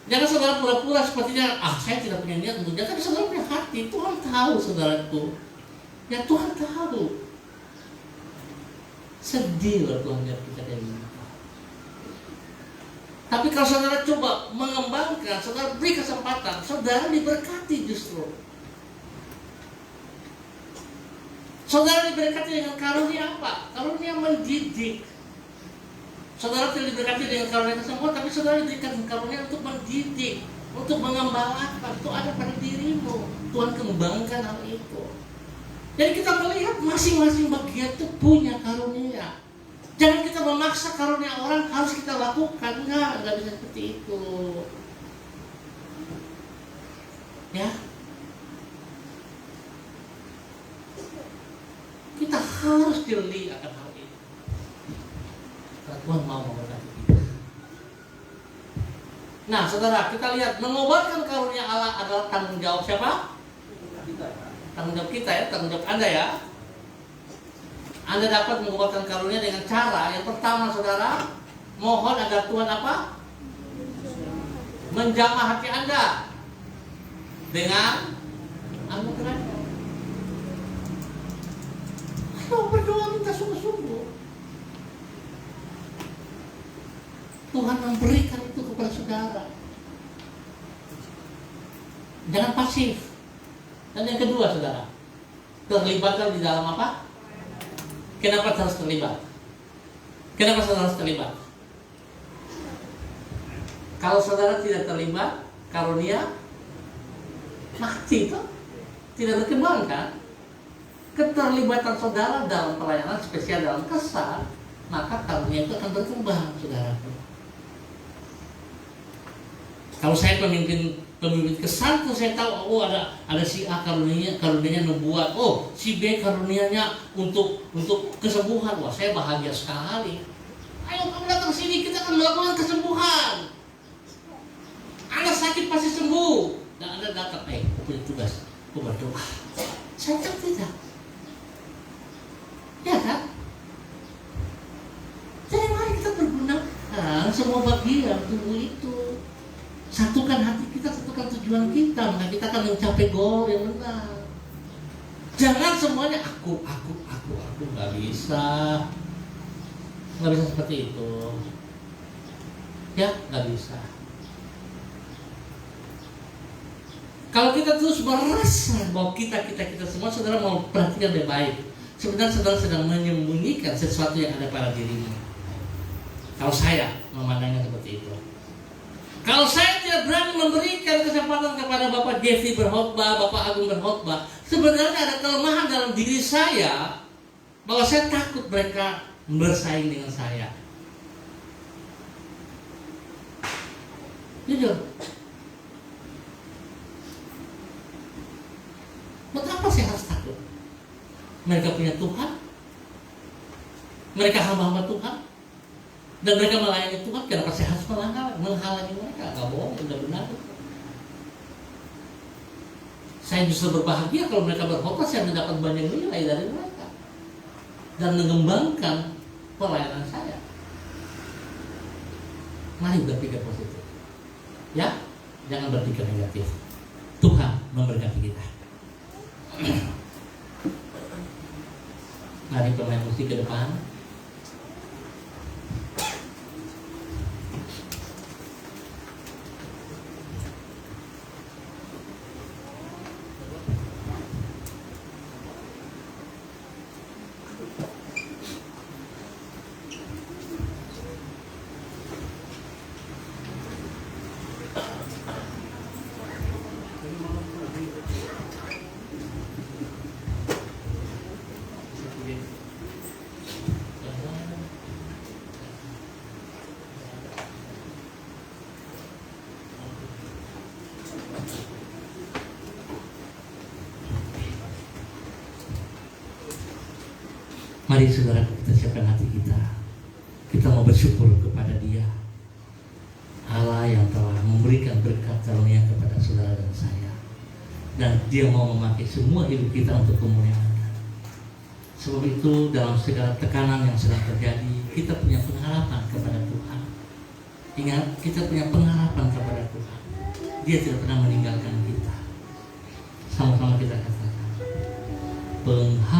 B: Jangan saudara pura-pura sepertinya, saya tidak punya niat untuk jahat, tapi saudara punya hati. Tuhan tahu, saudaraku. Ya Tuhan tahu. Sedih loh Tuhan lihat kita kayak gini. Tapi kalau saudara coba mengembangkan, saudara beri kesempatan, saudara diberkati justru. Saudara diberkati dengan karunia apa? Karunia mendidik. Saudara tidak diberkati dengan karunia kesembuhan, tapi saudara diberikan karunia untuk mendidik, untuk mengembalakan. Itu ada pada dirimu. Tuhan kembangkan hal itu. Jadi kita melihat masing-masing bagian itu punya karunia. Jangan kita memaksa karunia orang harus kita lakukan. Enggak bisa seperti itu. Ya. Kita harus jeli akan hal ini. Karena Tuhan mau memberkati kita. Nah, saudara, kita lihat mengobarkan karunia Allah adalah tanggung jawab siapa? Tanggung jawab kita ya, tanggung jawab Anda ya. Anda dapat mengobarkan karunia dengan cara yang pertama, saudara, mohon agar Tuhan apa? Menjamah hati Anda dengan anugerahnya. Ayo berdoa minta sungguh-sungguh. Tuhan memberikan itu kepada saudara. Jangan pasif. Dan yang kedua, saudara, terlibatkan di dalam apa? Kenapa harus terlibat? Kenapa saudara harus terlibat? Kalau saudara tidak terlibat, karunia mati itu tidak berkembang kan? Keterlibatan saudara dalam pelayanan spesial dalam kesal, maka karunia itu akan berkembang, saudara. Kalau saya pemimpin kesal tuh saya tahu, oh ada si A karunianya nubuat, oh si B karunianya untuk kesembuhan. Wah, saya bahagia sekali. Ayo kamu datang sini, kita akan melakukan kesembuhan. Anda sakit pasti sembuh. Dan Anda datang, aku punya tugas, aku berdoa. Saya kan tidak. Ya kan? Jadi mari kita pergunakan semua bagian tubuh itu. Satukan hati kita, satukan tujuan kita, maka kita akan mencapai goal yang benar. Jangan semuanya aku, nggak bisa seperti itu. Ya, nggak bisa. Kalau kita terus merasa bahwa kita semua, saudara mau perhatikan baik-baik. Sebenarnya saudara sedang menyembunyikan sesuatu yang ada pada dirimu. Kalau saya memandangnya seperti itu. Kalau saya tidak berani memberikan kesempatan kepada Bapak Jeffy berkhotbah, Bapak Agung berkhotbah, sebenarnya ada kelemahan dalam diri saya bahwa saya takut mereka bersaing dengan saya. Jujur. Mengapa saya harus takut? Mereka punya Tuhan, mereka hamba-hamba Tuhan, dan mereka melayani Tuhan. Kenapa saya harus menghalangi mereka? Gak bohong, benar-benar. Saya justru berbahagia kalau mereka berkhotbah, saya mendapat banyak nilai dari mereka dan mengembangkan pelayanan saya. Mari berpikir positif, ya, jangan berpikir negatif. Tuhan memberkati kita. Mari pemain musik ke depan. Mari saudara, kita siapkan hati kita. Kita mau bersyukur kepada Dia, Allah yang telah memberikan berkat karunia kepada saudara dan saya, dan Dia mau memakai semua hidup kita untuk kemuliaan-Nya. Sebab itu dalam segala tekanan yang sedang terjadi, kita punya pengharapan kepada Tuhan. Ingat, kita punya pengharapan kepada Tuhan. Dia tidak pernah meninggalkan kita. Sama-sama kita katakan, pengharapan